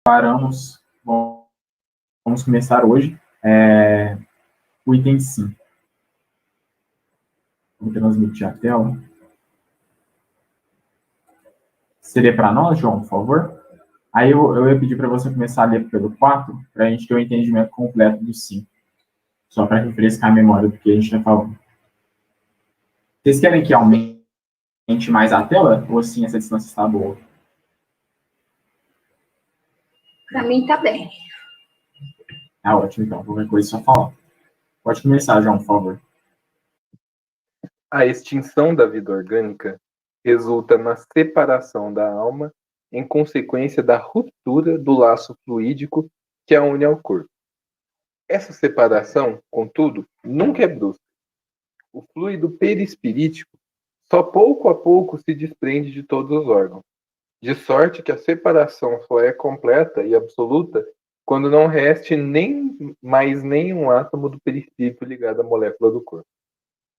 Paramos, vamos começar hoje o item 5. Vou transmitir a tela. Seria para nós, João, por favor? Aí eu ia pedir para você começar a ler pelo 4, para a gente ter o entendimento completo do 5. Só para refrescar a memória do que a gente está falando. Vocês querem que aumente mais a tela? Ou assim, essa distância está boa? Para mim está bem. Ah, ótimo, então. Qualquer coisa só falar. Pode começar, João, por favor. A extinção da vida orgânica resulta na separação da alma em consequência da ruptura do laço fluídico que a une ao corpo. Essa separação, contudo, nunca é brusca. O fluido perispirítico só pouco a pouco se desprende de todos os órgãos, de sorte que a separação só é completa e absoluta quando não reste nem mais nenhum átomo do perispírito ligado à molécula do corpo.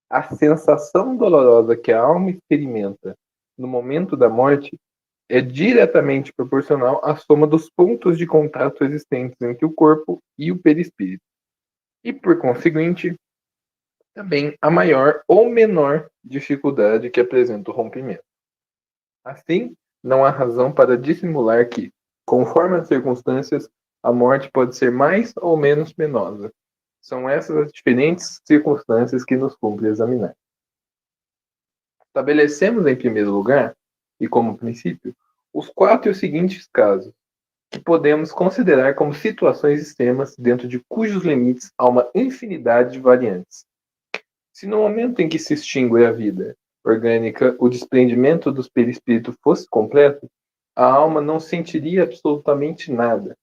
A sensação dolorosa que a alma experimenta no momento da morte é diretamente proporcional à soma dos pontos de contato existentes entre o corpo e o perispírito. E, por conseguinte, também a maior ou menor dificuldade que apresenta o rompimento. Assim, não há razão para dissimular que, conforme as circunstâncias, a morte pode ser mais ou menos penosa. São essas as diferentes circunstâncias que nos cumpre examinar. Estabelecemos, em primeiro lugar, e como princípio, os 4 e os seguintes casos, que podemos considerar como situações extremas dentro de cujos limites há uma infinidade de variantes. Se no momento em que se extingue a vida orgânica o desprendimento dos perispíritos fosse completo, a alma não sentiria absolutamente nada.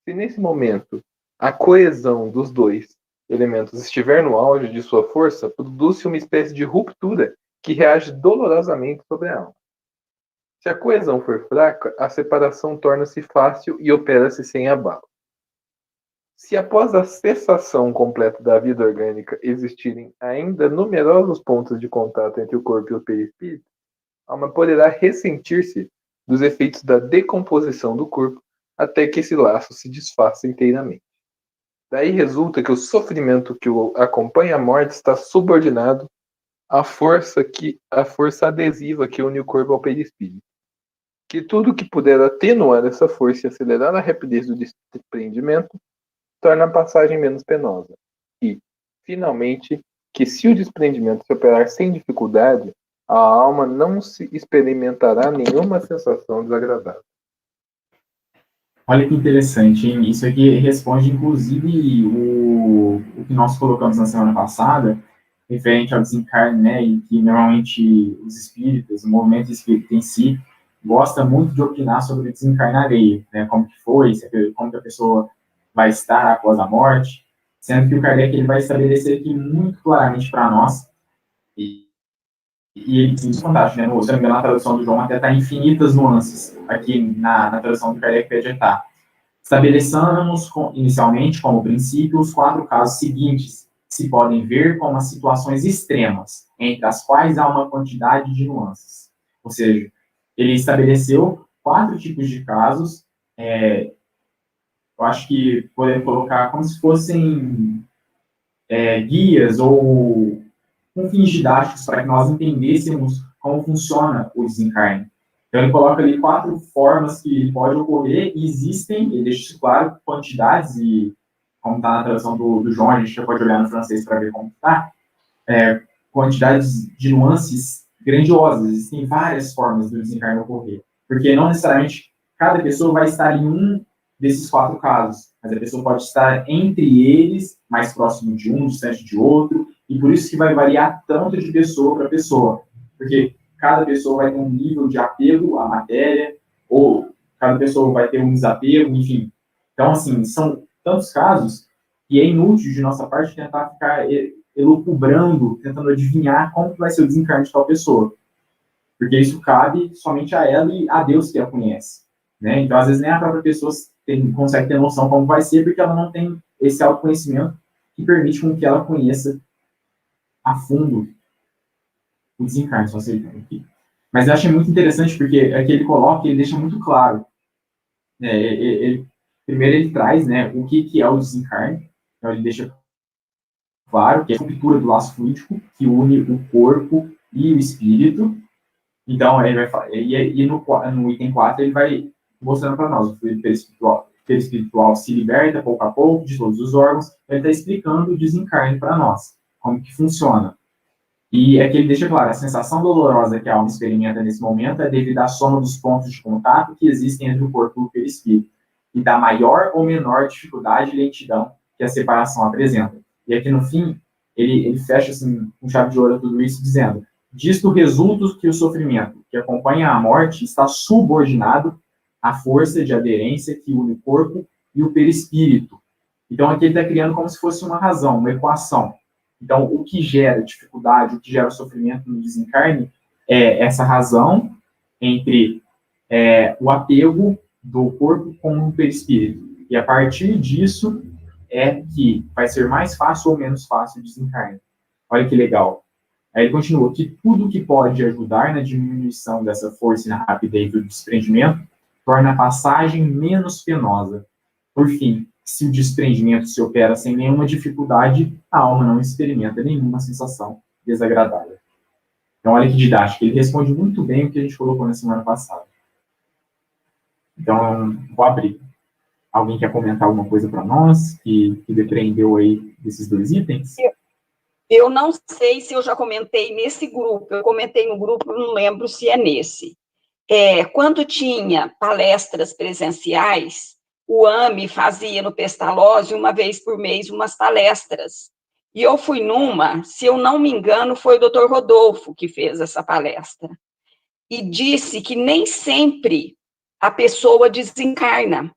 Se nesse momento a coesão dos dois elementos estiver no auge de sua força, produz-se uma espécie de ruptura que reage dolorosamente sobre a alma. Se a coesão for fraca, a separação torna-se fácil e opera-se sem abalo. Se após a cessação completa da vida orgânica existirem ainda numerosos pontos de contato entre o corpo e o perispírito, a alma poderá ressentir-se dos efeitos da decomposição do corpo até que esse laço se desfaça inteiramente. Daí resulta que o sofrimento que acompanha a morte está subordinado à força adesiva que une o corpo ao perispírito. Que tudo que puder atenuar essa força e acelerar a rapidez do desprendimento torna a passagem menos penosa. E, finalmente, que se o desprendimento se operar sem dificuldade, a alma não se experimentará nenhuma sensação desagradável. Olha que interessante, hein? Isso aqui responde, inclusive, o que nós colocamos na semana passada, referente ao desencarne, né? E que normalmente os espíritas, o movimento espírita em si, gosta muito de opinar sobre o desencarne alheio, né? Como que foi, como que a pessoa vai estar após a morte, sendo que o Kardec ele vai estabelecer aqui muito claramente para nós, e isso é fantástico, né? Se não me engano, na tradução do João até está infinitas nuances, aqui na tradução do Kardec Pediatá. Estabelecemos inicialmente, como princípio, os 4 casos seguintes, que se podem ver como as situações extremas, entre as quais há uma quantidade de nuances. Ou seja, ele estabeleceu 4 tipos de casos, eu acho que podemos colocar como se fossem guias ou com fins didáticos para que nós entendêssemos como funciona o desencarne. Então, ele coloca ali 4 formas que pode ocorrer e existem, ele deixa isso claro, quantidades, e como está na tradução do João, a gente já pode olhar no francês para ver como está, quantidades de nuances grandiosas, existem várias formas do desencarne ocorrer, porque não necessariamente cada pessoa vai estar em um desses 4 casos, mas a pessoa pode estar entre eles, mais próximo de um, distante de outro, e por isso que vai variar tanto de pessoa para pessoa, porque cada pessoa vai ter um nível de apego à matéria, ou cada pessoa vai ter um desapego, enfim. Então, assim, são tantos casos que é inútil de nossa parte tentar ficar elucubrando, tentando adivinhar como que vai ser o desencarne de tal pessoa, porque isso cabe somente a ela e a Deus que a conhece, né? Então, às vezes, nem a própria pessoa consegue ter noção como vai ser, porque ela não tem esse autoconhecimento que permite com que ela conheça a fundo o desencarne, só aceitando aqui. Mas eu achei muito interessante, porque aqui ele coloca, ele deixa muito claro Primeiro ele traz, né, o que é o desencarne. Então ele deixa claro que é a ruptura do laço fluídico que une o corpo e o espírito. Então, ele vai falar, e no item 4 ele vai mostrando para nós, o fluido perispiritual se liberta pouco a pouco de todos os órgãos, ele está explicando o desencarne para nós, como que funciona. E é que ele deixa claro, a sensação dolorosa que a alma experimenta nesse momento é devido à soma dos pontos de contato que existem entre o corpo e o perispírito, e da maior ou menor dificuldade e lentidão que a separação apresenta. E aqui no fim, ele fecha assim, com chave de ouro tudo isso, dizendo: disto resulta que o sofrimento que acompanha a morte está subordinado à força de aderência que une o corpo e o perispírito. Então aqui ele está criando como se fosse uma razão, uma equação. Então, o que gera dificuldade, o que gera sofrimento no desencarne é essa razão entre o apego do corpo com o perispírito. E a partir disso é que vai ser mais fácil ou menos fácil o desencarne. Olha que legal. Aí ele continua que tudo que pode ajudar na diminuição dessa força e na rapidez do desprendimento torna a passagem menos penosa. Por fim, se o desprendimento se opera sem nenhuma dificuldade, a alma não experimenta nenhuma sensação desagradável. Então, olha que didático. Ele responde muito bem o que a gente colocou na semana passada. Então, vou abrir. Alguém quer comentar alguma coisa para nós que depreendeu aí desses dois itens? Eu não sei se eu já comentei nesse grupo. Eu comentei no grupo, não lembro se é nesse. Quando tinha palestras presenciais, o AME fazia no Pestalozzi, uma vez por mês, umas palestras. E eu fui numa, se eu não me engano, foi o Dr. Rodolfo que fez essa palestra. E disse que nem sempre a pessoa desencarna.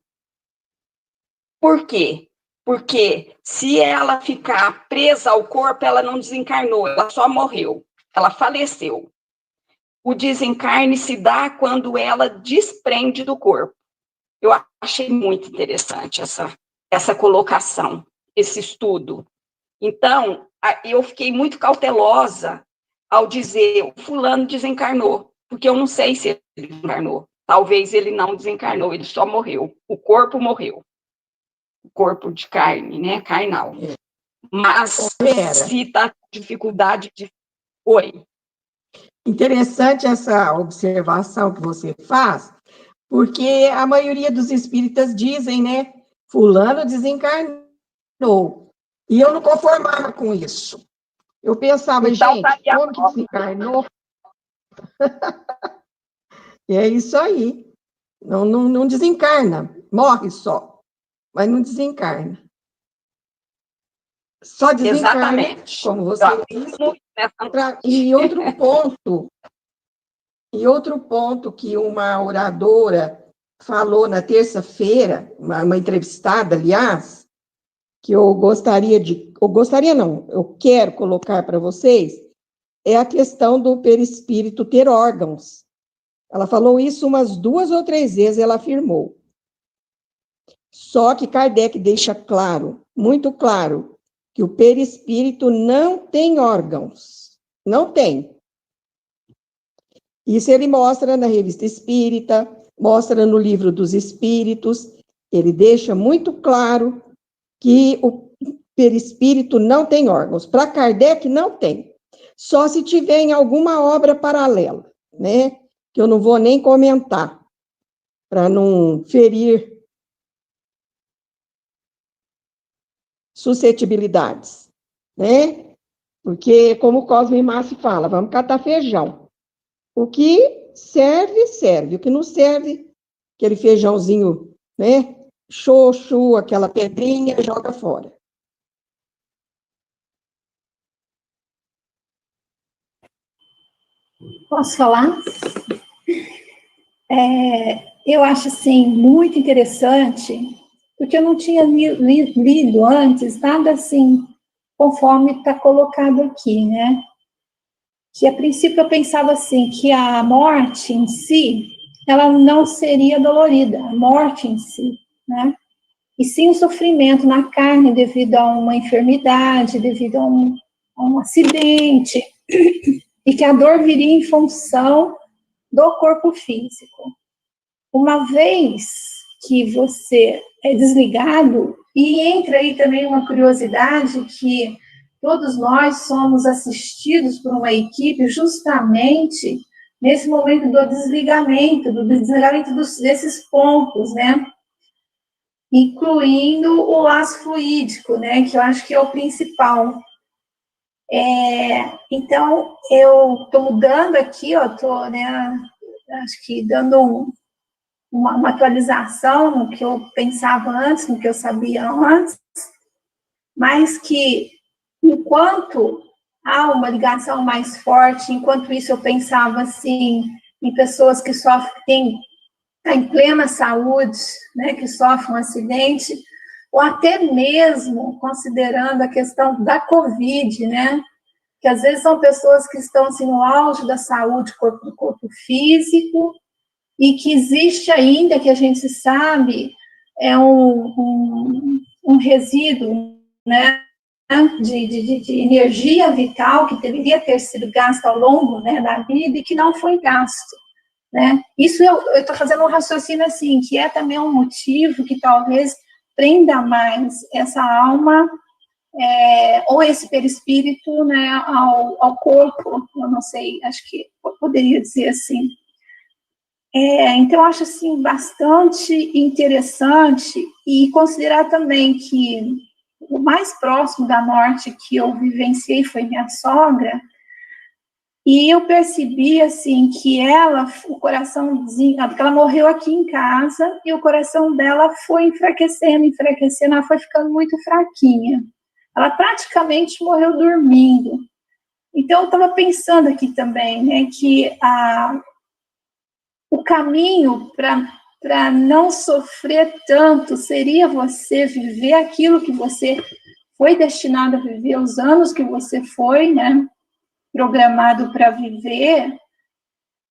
Por quê? Porque se ela ficar presa ao corpo, ela não desencarnou, ela só morreu, ela faleceu. O desencarne se dá quando ela desprende do corpo. Eu achei muito interessante essa colocação, esse estudo. Então, eu fiquei muito cautelosa ao dizer o fulano desencarnou, porque eu não sei se ele desencarnou. Talvez ele não desencarnou, ele só morreu. O corpo morreu. O corpo de carne, né? Carnal. Mas se está com dificuldade de... Oi. Interessante essa observação que você faz, porque a maioria dos espíritas dizem, né? Fulano desencarnou. E eu não conformava com isso. Eu pensava, Então, gente, como que desencarnou? E é isso aí. Não desencarna, morre só, mas não desencarna. Só desencarna, exatamente, como você disse. E outro ponto que uma oradora falou na terça-feira, uma entrevistada, aliás, que eu quero colocar para vocês, é a questão do perispírito ter órgãos. Ela falou isso umas 2 ou 3 vezes, ela afirmou. Só que Kardec deixa claro, muito claro, que o perispírito não tem órgãos. Não tem. Isso ele mostra na Revista Espírita, mostra no Livro dos Espíritos. Ele deixa muito claro que o perispírito não tem órgãos. Para Kardec, não tem. Só se tiver em alguma obra paralela, né? Que eu não vou nem comentar, para não ferir suscetibilidades, né? Porque, como o Cosme Massi fala, vamos catar feijão. O que serve, serve. O que não serve, aquele feijãozinho, né? Xoxo, aquela pedrinha, joga fora. Posso falar? Eu acho, assim, muito interessante, porque eu não tinha lido antes nada assim, conforme está colocado aqui, né? Que, a princípio, eu pensava assim, que a morte em si, ela não seria dolorida, a morte em si, né? E sim o sofrimento na carne devido a uma enfermidade, devido a um acidente, e que a dor viria em função do corpo físico. Uma vez que você é desligado, e entra aí também uma curiosidade que todos nós somos assistidos por uma equipe justamente nesse momento do desligamento desses pontos, né? Incluindo o laço fluídico, né? Que eu acho que é o principal. Então, eu estou mudando aqui, estou, né, acho que dando uma atualização no que eu pensava antes, no que eu sabia antes, mas que, enquanto há uma ligação mais forte, enquanto isso eu pensava, assim, em pessoas que sofrem, em plena saúde, né, que sofrem um acidente, ou até mesmo considerando a questão da Covid, né, que às vezes são pessoas que estão assim, no auge da saúde do corpo físico, e que existe ainda, que a gente sabe, é um resíduo, né, de energia vital que deveria ter sido gasto ao longo, né, da vida e que não foi gasto. Né? Isso eu estou fazendo um raciocínio assim, que é também um motivo que talvez prenda mais essa alma ou esse perispírito, né, ao corpo, eu não sei, acho que eu poderia dizer assim. Então, eu acho assim, bastante interessante, e considerar também que o mais próximo da morte que eu vivenciei foi minha sogra, e eu percebi, assim, que o coraçãozinho, porque ela morreu aqui em casa, e o coração dela foi enfraquecendo, ela foi ficando muito fraquinha. Ela praticamente morreu dormindo. Então, eu estava pensando aqui também, né, que o caminho para não sofrer tanto seria você viver aquilo que você foi destinado a viver, os anos que você foi, né, programado para viver,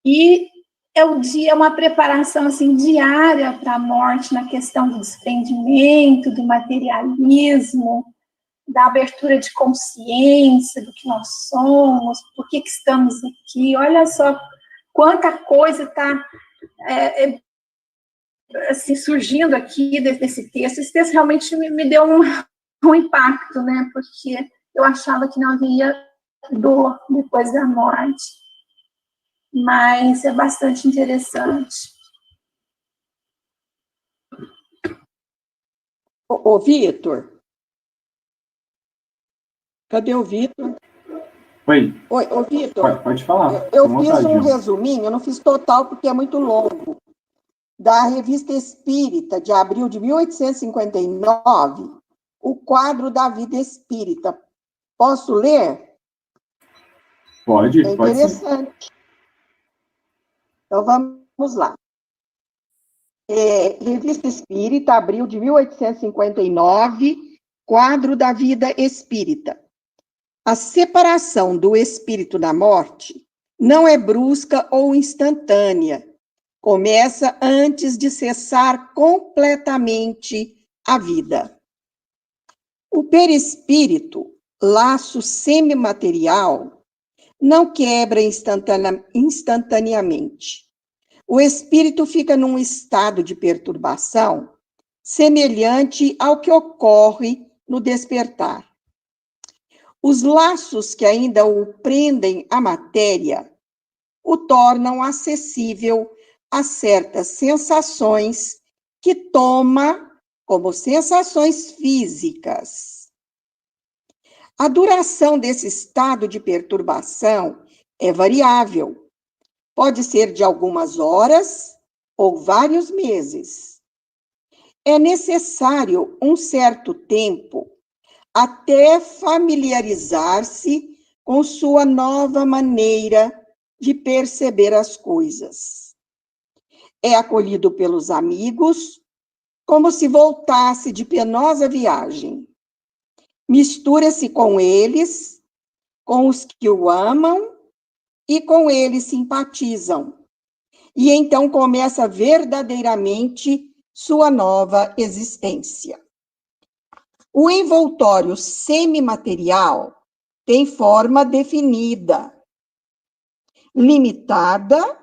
e é uma preparação assim diária para a morte, na questão do desprendimento, do materialismo, da abertura de consciência do que nós somos, por que estamos aqui. Olha só quanta coisa está assim, surgindo aqui desse texto. Esse texto realmente me deu um impacto, né? Porque eu achava que não havia dor depois da morte. Mas é bastante interessante. Ô, Vitor. Cadê o Vitor? Oi. Oi, ô, Vitor. Pode falar. Eu fiz um resuminho, eu não fiz total porque é muito longo, da Revista Espírita, de abril de 1859, o quadro da vida espírita. Posso ler? Pode, é pode interessante. Sim. Então, vamos lá. Revista Espírita, abril de 1859, quadro da vida espírita. A separação do espírito da morte não é brusca ou instantânea. Começa antes de cessar completamente a vida. O perispírito, laço semimaterial, não quebra instantaneamente. O espírito fica num estado de perturbação semelhante ao que ocorre no despertar. Os laços que ainda o prendem à matéria o tornam acessível a certas sensações que toma como sensações físicas. A duração desse estado de perturbação é variável. Pode ser de algumas horas ou vários meses. É necessário um certo tempo até familiarizar-se com sua nova maneira de perceber as coisas. É acolhido pelos amigos como se voltasse de penosa viagem. Mistura-se com eles, com os que o amam e com eles simpatizam. E então começa verdadeiramente sua nova existência. O envoltório semimaterial tem forma definida, limitada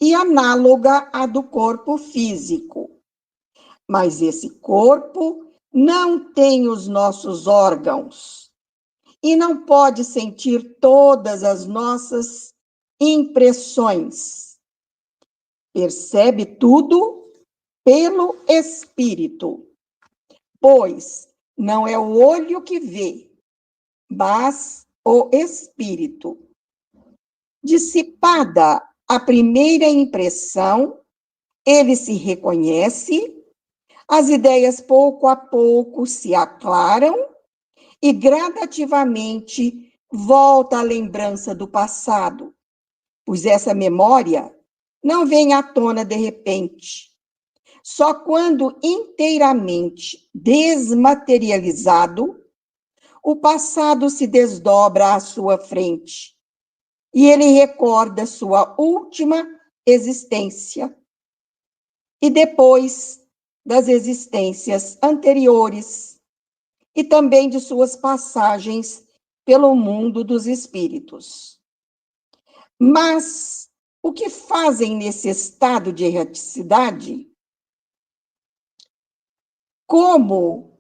e análoga à do corpo físico. Mas esse corpo não tem os nossos órgãos e não pode sentir todas as nossas impressões. Percebe tudo pelo espírito, pois não é o olho que vê, mas o espírito. Dissipada a primeira impressão, ele se reconhece, as ideias pouco a pouco se aclaram e gradativamente volta à lembrança do passado, pois essa memória não vem à tona de repente. Só quando inteiramente desmaterializado, o passado se desdobra à sua frente e ele recorda sua última existência e depois das existências anteriores e também de suas passagens pelo mundo dos espíritos. Mas o que fazem nesse estado de erraticidade? Como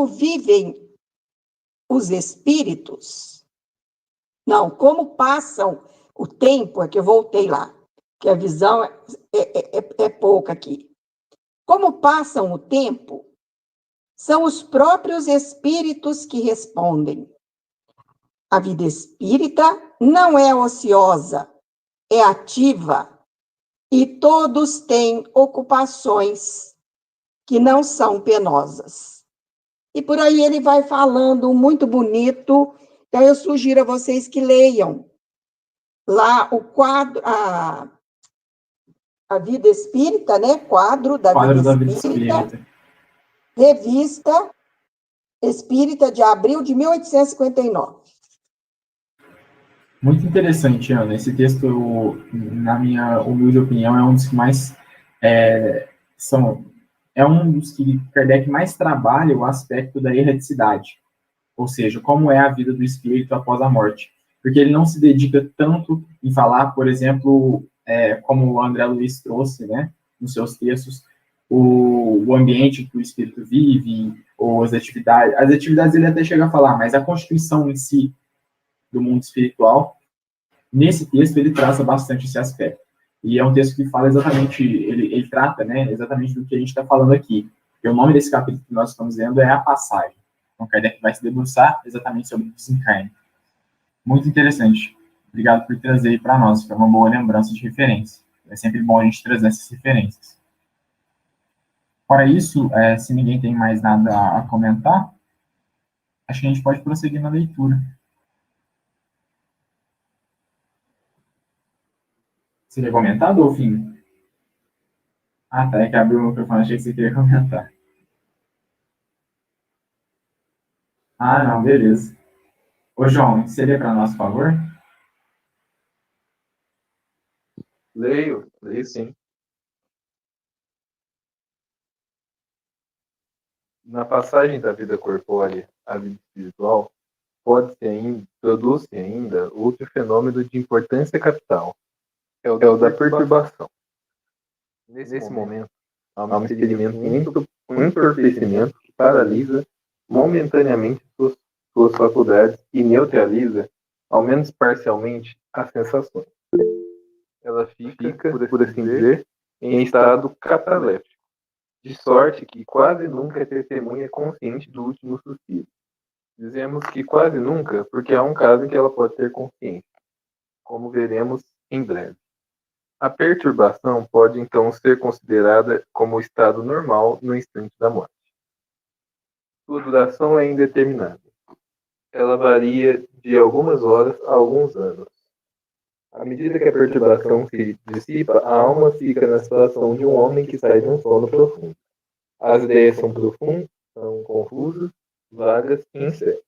vivem os espíritos? Não, como passam o tempo, é que eu voltei lá, que a visão é pouca aqui. Como passam o tempo, são os próprios espíritos que respondem. A vida espírita não é ociosa, é ativa, e todos têm ocupações que não são penosas. E por aí ele vai falando muito bonito, então eu sugiro a vocês que leiam lá o quadro, a Vida Espírita, né? Quadro da Vida Espírita, Revista Espírita de abril de 1859. Muito interessante, Ana. Esse texto, na minha humilde opinião, é um dos que mais é um dos que Kardec mais trabalha o aspecto da erraticidade, ou seja, como é a vida do espírito após a morte. Porque ele não se dedica tanto em falar, por exemplo, como o André Luiz trouxe, né, nos seus textos, o ambiente que o espírito vive, ou as atividades ele até chega a falar, mas a constituição em si do mundo espiritual, nesse texto ele traça bastante esse aspecto. E é um texto que fala exatamente, ele trata, né, exatamente do que a gente está falando aqui. E o nome desse capítulo que nós estamos vendo é A Passagem. Então, Kardec vai se debruçar exatamente sobre o desencarne. Muito interessante. Obrigado por trazer aí para nós, foi uma boa lembrança de referência. É sempre bom a gente trazer essas referências. Fora isso, se ninguém tem mais nada a comentar, acho que a gente pode prosseguir na leitura. Você quer comentar, Dolfinho? Ah, tá, é que abriu o microfone, achei que você queria comentar. Ah, não, beleza. Ô, João, você lê para nós, por favor? Leio sim. Na passagem da vida corpórea à vida espiritual, produz-se ainda outro fenômeno de importância capital, é o da perturbação. Nesse momento, há um experimento, um entorpecimento que paralisa momentaneamente suas faculdades e neutraliza, ao menos parcialmente, as sensações. Ela fica, por assim dizer, em estado cataléptico, de sorte que quase nunca é testemunha consciente do último suspiro. Dizemos que quase nunca, porque há um caso em que ela pode ter consciência, como veremos em breve. A perturbação pode, então, ser considerada como o estado normal no instante da morte. Sua duração é indeterminada. Ela varia de algumas horas a alguns anos. À medida que a perturbação se dissipa, a alma fica na situação de um homem que sai de um sono profundo. As ideias são profundas, são confusas, vagas e incertas.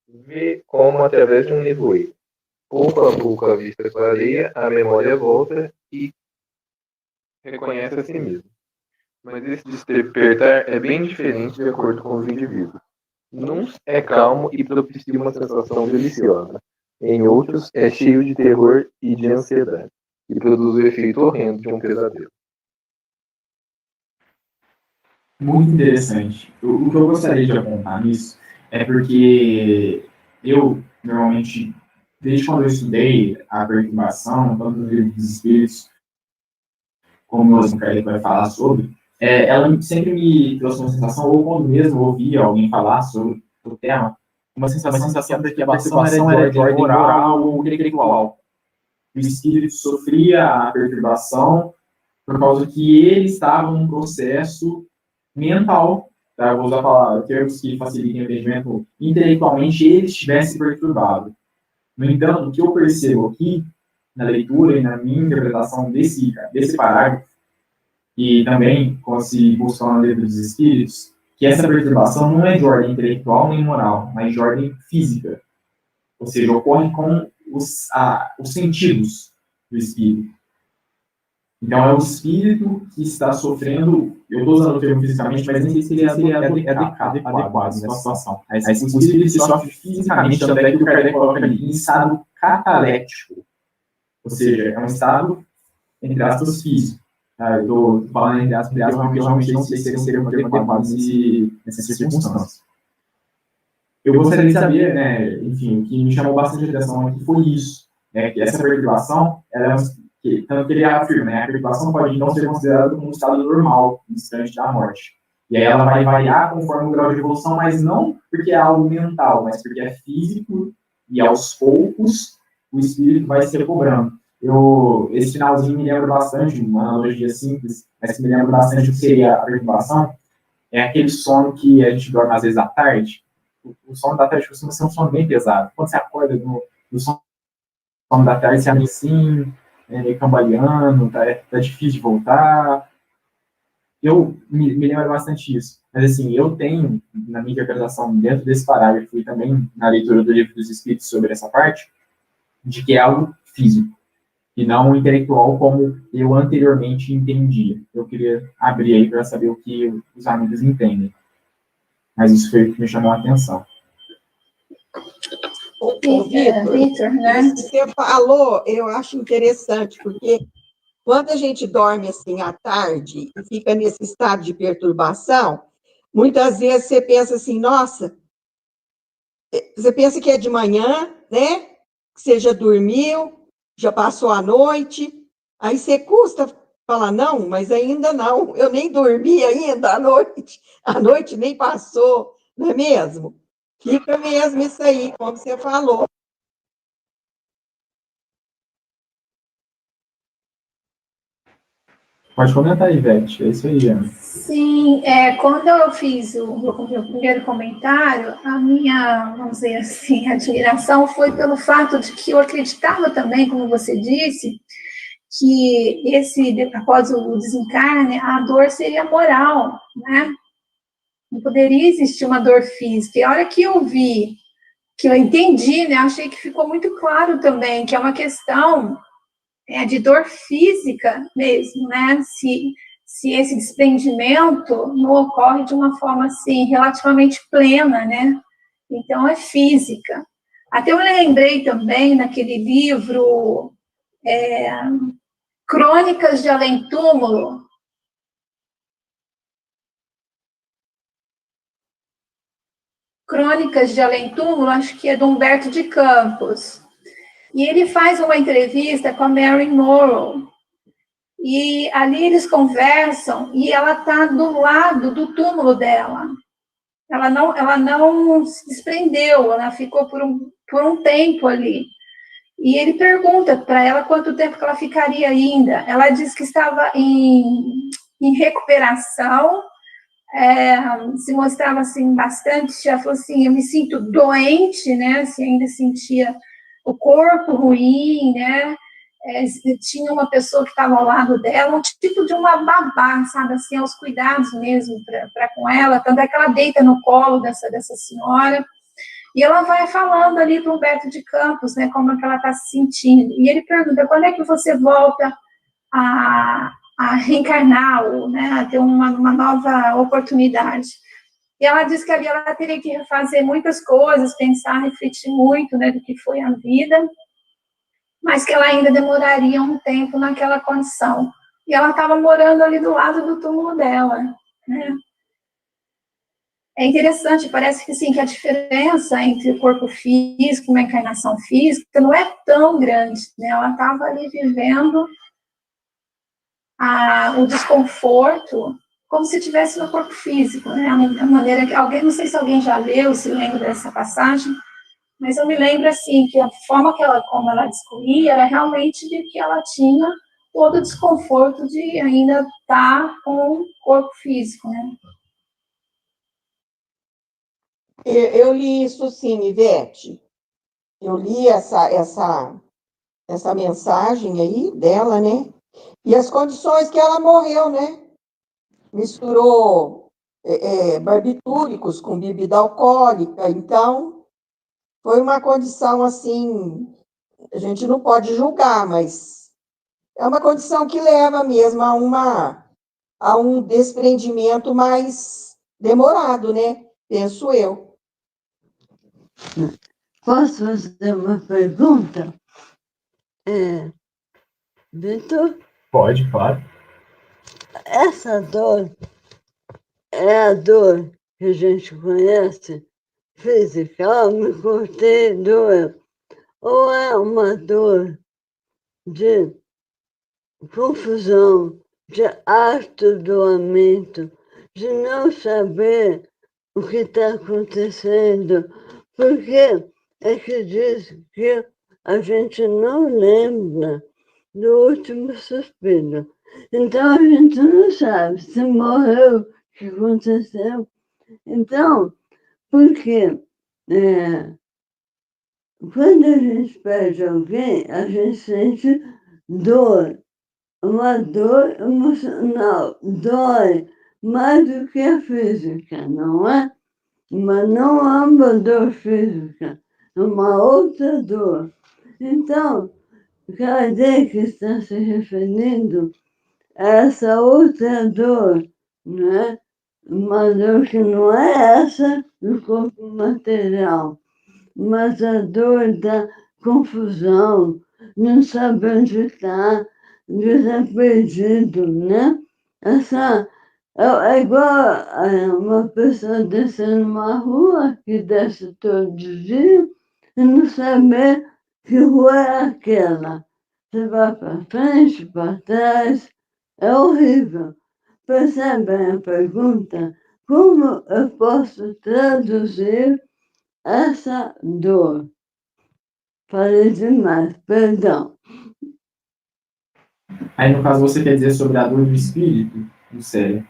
Vê como através de um nevoeiro. Pouco a pouco a vista clareia, a memória volta e reconhece a si mesmo. Mas esse despertar é bem diferente de acordo com os indivíduos. Num é calmo e propicia uma sensação deliciosa. Em outros, é cheio de terror e de ansiedade, e produz o efeito horrendo de um pesadelo. Muito interessante. O que eu gostaria de apontar nisso é porque eu, normalmente, desde quando eu estudei a perturbação, tanto no livro dos espíritos, como o Osmo Kardec vai falar sobre, ela sempre me trouxe uma sensação, ou quando mesmo ouvia alguém falar sobre o tema, uma sensação de que a perturbação era de ordem moral ou intelectual. O espírito sofria a perturbação por causa que ele estava num processo mental, tá? Eu vou usar termos que facilitem o entendimento, intelectualmente ele estivesse perturbado. No entanto, o que eu percebo aqui, na leitura e na minha interpretação desse parágrafo, e também, como se busca no livro dos espíritos, que essa perturbação não é de ordem intelectual nem moral, mas de ordem física. Ou seja, ocorre com os sentidos do espírito. Então, é o espírito que está sofrendo, eu estou usando o termo fisicamente, mas nem sei se ele é adequado nessa situação. O espírito sofre fisicamente, tanto é que o Kardec coloca ali, em estado cataléptico. Ou seja, é um estado, entre aspas, físico. Eu estou falando entre aspas, porque eu realmente não sei se seria um termo adequado nessas circunstâncias. Eu gostaria de saber, né, enfim, o que me chamou bastante atenção aqui foi isso, né, que essa perturbação, tanto que ele afirma, né, a perturbação pode não ser considerada como um estado normal, no instante da morte. E aí ela vai variar conforme o grau de evolução, mas não porque é algo mental, mas porque é físico, e aos poucos o espírito vai se recobrando. Esse finalzinho me lembra bastante, uma analogia simples, mas que me lembra bastante o que seria a perturbação, é aquele sono que a gente dorme às vezes à tarde. O sono da tarde costuma ser um sono bem pesado. Quando você acorda no sono da tarde, você abre assim, meio cambaleando, tá difícil de voltar. Me lembro bastante isso. Mas, assim, eu tenho, na minha interpretação, dentro desse parágrafo e também na leitura do livro dos Espíritos sobre essa parte, de que é algo físico e não intelectual como eu anteriormente entendia. Eu queria abrir aí para saber o que os amigos entendem. Mas isso foi o que me chamou a atenção. Vitor, né? Você falou, eu acho interessante, porque quando a gente dorme assim à tarde e fica nesse estado de perturbação, muitas vezes você pensa assim, nossa, você pensa que é de manhã, né? Que você já dormiu, já passou a noite, aí você custa falar, não, mas ainda não, eu nem dormi ainda a noite nem passou, não é mesmo? Fica mesmo isso aí, como você falou. Pode comentar, Ivete, é isso aí, Ana. Sim, quando eu fiz o meu primeiro comentário, a minha, vamos dizer assim, admiração foi pelo fato de que eu acreditava também, como você disse, que após o desencarne, a dor seria moral, né? Não poderia existir uma dor física. E a hora que eu vi, que eu entendi, né, achei que ficou muito claro também, que é uma questão de dor física mesmo, né? Se esse desprendimento não ocorre de uma forma, assim, relativamente plena, né? Então, é física. Até eu lembrei também, naquele livro Crônicas de Além-Túmulo, acho que é do Humberto de Campos. E ele faz uma entrevista com a Mary Morrow. E ali eles conversam e ela está do lado do túmulo dela. Ela não se desprendeu, ela ficou por um tempo ali. E ele pergunta para ela quanto tempo que ela ficaria ainda. Ela diz que estava em recuperação, se mostrava assim bastante, já falou assim, eu me sinto doente, né? Se ainda sentia o corpo ruim, né? Tinha uma pessoa que estava ao lado dela, um tipo de uma babá, sabe, assim, aos cuidados mesmo para com ela, tanto é que ela deita no colo dessa senhora, e ela vai falando ali para o Humberto de Campos, né, como é que ela está se sentindo, e ele pergunta, quando é que você volta a reencarnar, ou, né, a ter uma nova oportunidade? E ela disse que ali ela teria que refazer muitas coisas, pensar, refletir muito, né, do que foi a vida, mas que ela ainda demoraria um tempo naquela condição. E ela estava morando ali do lado do túmulo dela, né? É interessante, parece que sim, que a diferença entre o corpo físico e uma encarnação física não é tão grande, né? Ela estava ali vivendo o desconforto como se estivesse no corpo físico, né? A maneira que alguém, não sei se alguém já leu, se lembra dessa passagem, mas eu me lembro assim que a forma como ela discorria era realmente de que ela tinha todo o desconforto de ainda estar com o corpo físico, né? Eu li isso sim, Ivete. Eu li essa mensagem aí dela, né? E as condições que ela morreu, né? Misturou barbitúricos com bebida alcoólica, então foi uma condição assim, a gente não pode julgar, mas é uma condição que leva mesmo a um desprendimento mais demorado, né? Penso eu. Posso fazer uma pergunta? Vitor, Pode, claro. essa dor é a dor que a gente conhece, física, me cortei, doeu, ou é uma dor de confusão, de atordoamento, de não saber o que está acontecendo, porque é que diz que a gente não lembra do último suspiro. Então a gente não sabe se morreu, o que aconteceu. Então, porque quando a gente perde alguém, a gente sente dor, uma dor emocional, dói mais do que a física, não é? Mas não é uma dor física, é uma outra dor. Então, Kardec está se referindo a essa outra dor, né? Uma dor que não é essa do corpo material, mas a dor da confusão, não saber onde está, de estar perdido, né? Essa é igual uma pessoa descendo uma rua que desce todo dia e não saber que rua é aquela. Você vai para frente, para trás, é horrível. Percebem a pergunta? Como eu posso traduzir essa dor? Falei demais, perdão. Aí, no caso, você quer dizer sobre a dor do espírito, do cérebro.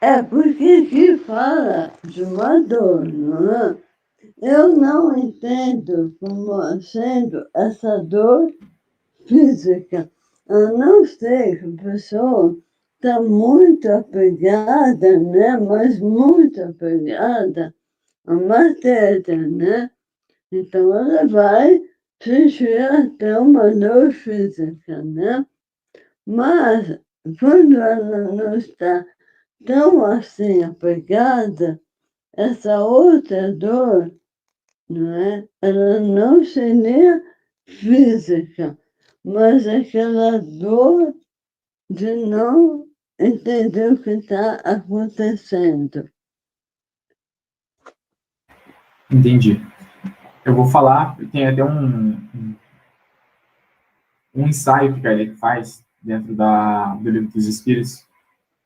É porque que fala de uma dor, não é? Eu não entendo como sendo essa dor física. A não ser que a pessoa está muito apegada, né? Mas muito apegada à matéria, né? Então ela vai sentir até uma dor física, né? Mas quando ela não está tão assim apegada, essa outra dor, não é? Ela não seria física, mas aquela dor de não entender o que está acontecendo. Entendi. Eu vou falar, tem até um ensaio que Kardec faz dentro do Livro dos Espíritos,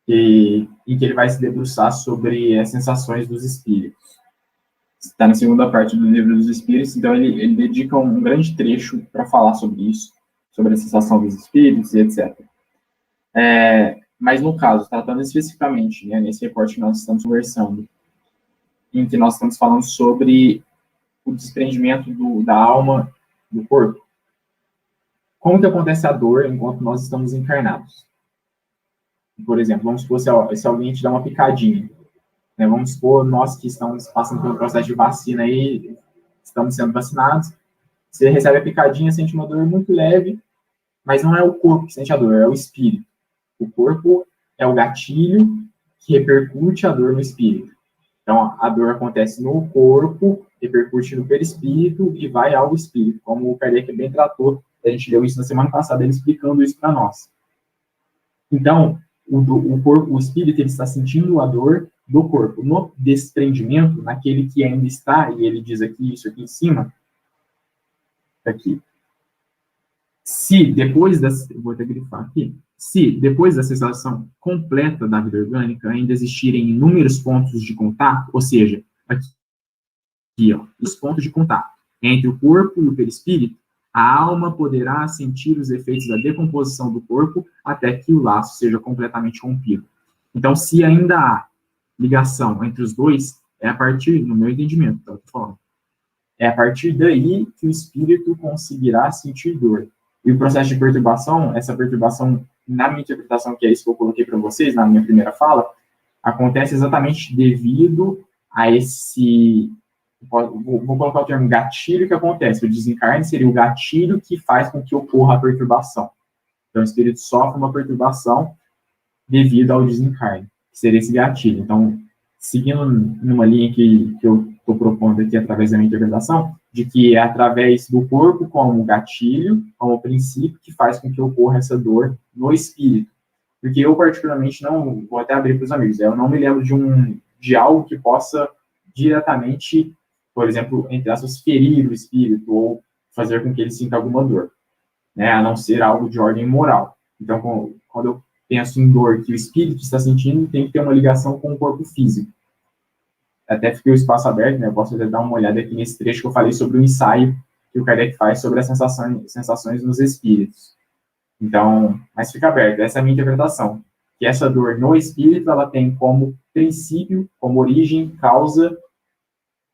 em que ele vai se debruçar sobre as sensações dos espíritos. Está na segunda parte do Livro dos Espíritos, então ele dedica um grande trecho para falar sobre isso, sobre a sensação dos espíritos e etc. Mas no caso, tratando especificamente, né, nesse recorte que nós estamos conversando, em que nós estamos falando sobre o desprendimento da alma do corpo, como que acontece a dor enquanto nós estamos encarnados? Por exemplo, vamos supor se alguém te dá uma picadinha, né? Vamos supor nós que estamos passando pelo processo de vacina aí, estamos sendo vacinados, você recebe a picadinha, sente uma dor muito leve, mas não é o corpo que sente a dor, é o espírito. O corpo é o gatilho que repercute a dor no espírito. Então, a dor acontece no corpo, repercute no perispírito e vai ao espírito, como o Kardec bem tratou. A gente leu isso na semana passada, ele explicando isso para nós. Então, o espírito ele está sentindo a dor do corpo. No desprendimento, naquele que ainda está, e ele diz aqui, isso aqui em cima, aqui. Se depois da, vou até grifar aqui, se depois da cessação completa da vida orgânica ainda existirem inúmeros pontos de contato, ou seja, aqui ó, os pontos de contato entre o corpo e o perispírito, a alma poderá sentir os efeitos da decomposição do corpo até que o laço seja completamente rompido. Então, se ainda há ligação entre os dois, é a partir, no meu entendimento, tá, tô falando, é a partir daí que o espírito conseguirá sentir dor. E o processo de perturbação, essa perturbação, na minha interpretação, que é isso que eu coloquei para vocês, na minha primeira fala, acontece exatamente devido a esse, vou colocar o termo gatilho que acontece. O desencarne seria o gatilho que faz com que ocorra a perturbação. Então, o espírito sofre uma perturbação devido ao desencarne, que seria esse gatilho. Então, seguindo numa linha que eu estou propondo aqui através da minha interpretação, de que é através do corpo como gatilho, como princípio, que faz com que ocorra essa dor no espírito. Porque eu, particularmente, não, vou até abrir para os amigos, eu não me lembro de algo que possa diretamente, por exemplo, entre aspas, ferir o espírito ou fazer com que ele sinta alguma dor, né, a não ser algo de ordem moral. Então, quando eu penso em dor que o espírito está sentindo, tem que ter uma ligação com o corpo físico. Até fiquei o espaço aberto, né? Eu posso até dar uma olhada aqui nesse trecho que eu falei sobre o ensaio que o Kardec faz sobre as sensações nos espíritos. Então, mas fica aberto, essa é a minha interpretação. Que essa dor no espírito, ela tem como princípio, como origem, causa,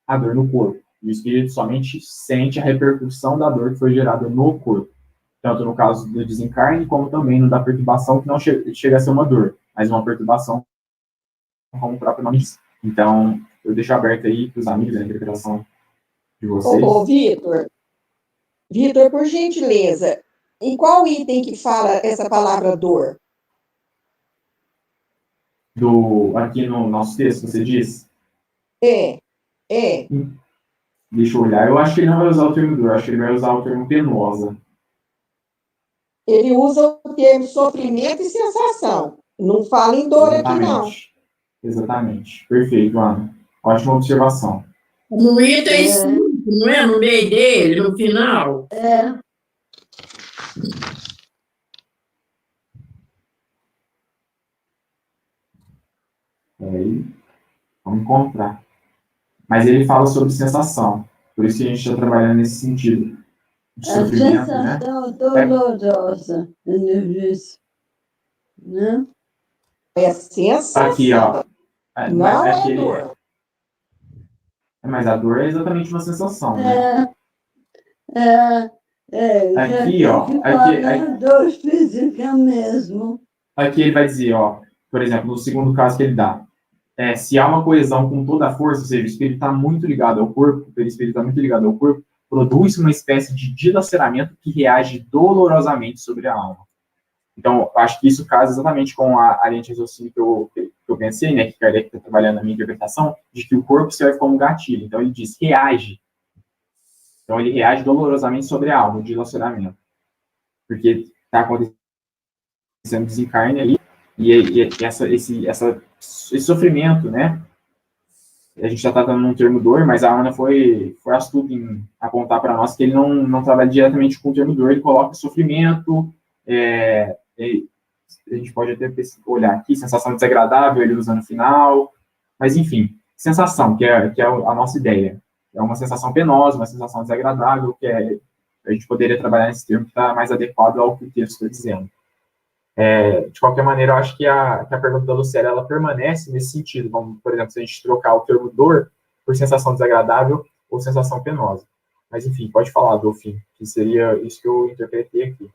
a dor no corpo. E o espírito somente sente a repercussão da dor que foi gerada no corpo. Tanto no caso do desencarne, como também no da perturbação, que não chega a ser uma dor, mas uma perturbação, como o próprio nome diz. Então, eu deixo aberto aí para os amigos a interpretação de vocês. Vitor, por gentileza, em qual item que fala essa palavra dor? Aqui no nosso texto, você diz? É. Deixa eu olhar. Eu acho que ele não vai usar o termo dor, eu acho que ele vai usar o termo penosa. Ele usa o termo sofrimento e sensação. Não fala em dor aqui, não. Exatamente. Perfeito, Ana. Ótima observação. No item 5, não é? No meio dele, no final. Aí, vamos encontrar. Mas ele fala sobre sensação. Por isso que a gente está trabalhando nesse sentido. De A sofrimento, sensação né? dolorosa, ele disse. Né? É sensação. Aqui, ó. Não é dor. Mas a dor é exatamente uma sensação, né? Aqui, ó. Aqui, dor física mesmo. Aqui ele vai dizer, ó, por exemplo, no segundo caso que ele dá, se há uma coesão com toda a força, ou seja, o espírito está muito ligado ao corpo, o perispírito está muito ligado ao corpo, produz uma espécie de dilaceramento que reage dolorosamente sobre a alma. Então, acho que isso casa exatamente com a linha de raciocínio que eu pensei, né, que Kardec está trabalhando na minha interpretação, de que o corpo serve como gatilho. Então, ele diz, reage. Então, ele reage dolorosamente sobre a alma, o dilaceramento. Porque está acontecendo desencarne ali, e esse sofrimento, né, a gente já está dando um termo dor, mas a Ana foi astuta em apontar para nós que ele não trabalha diretamente com o termo dor, ele coloca sofrimento, a gente pode até olhar aqui, sensação desagradável, ele usa no final, mas enfim, sensação, que é a nossa ideia. É uma sensação penosa, uma sensação desagradável, a gente poderia trabalhar nesse termo que está mais adequado ao que o texto está dizendo. De qualquer maneira, eu acho que a pergunta da Lucélia, ela permanece nesse sentido. Vamos, por exemplo, se a gente trocar o termo dor por sensação desagradável ou sensação penosa. Mas, enfim, pode falar, Dolfim, que seria isso que eu interpretei aqui.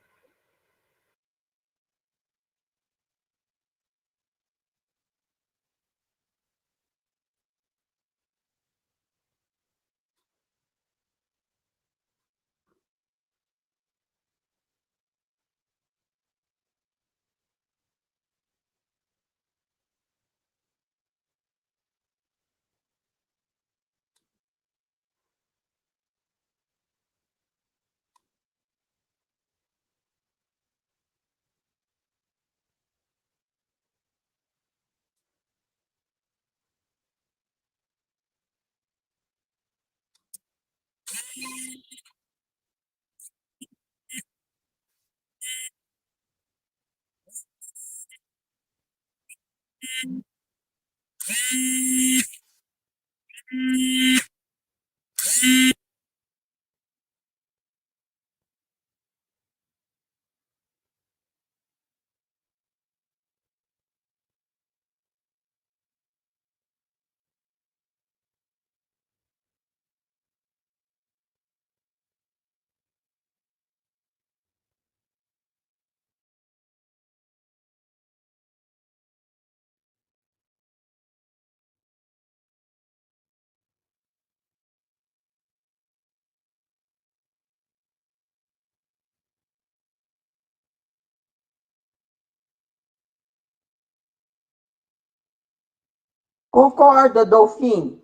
Concordo, Adolfim.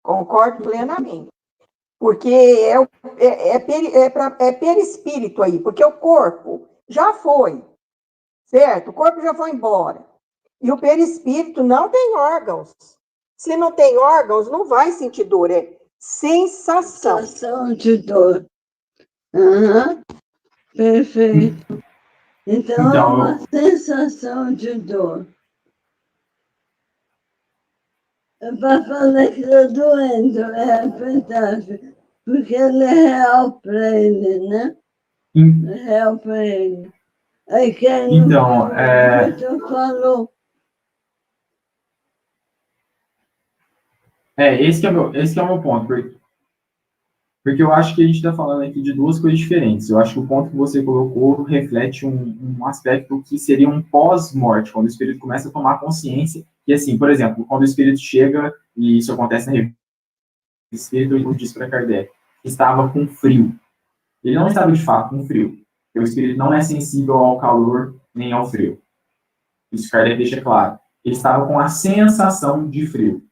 Concordo plenamente. Porque é perispírito aí, porque o corpo já foi, certo? O corpo já foi embora. E o perispírito não tem órgãos. Se não tem órgãos, não vai sentir dor, é sensação. Sensação de dor. Aham, perfeito. Então, é uma sensação de dor. É para falar que está doendo, é verdade. Porque ele é real para ele, né? É real para ele. Aí quem Então, falou. esse que é o meu ponto, porque eu acho que a gente está falando aqui de duas coisas diferentes. Eu acho que o ponto que você colocou reflete um aspecto que seria um pós-morte, quando o espírito começa a tomar consciência, e assim, por exemplo, quando o espírito chega, e isso acontece na revista, o espírito diz para Kardec, estava com frio. Ele não estava de fato com frio, porque o espírito não é sensível ao calor nem ao frio. Isso Kardec deixa claro. Ele estava com a sensação de frio.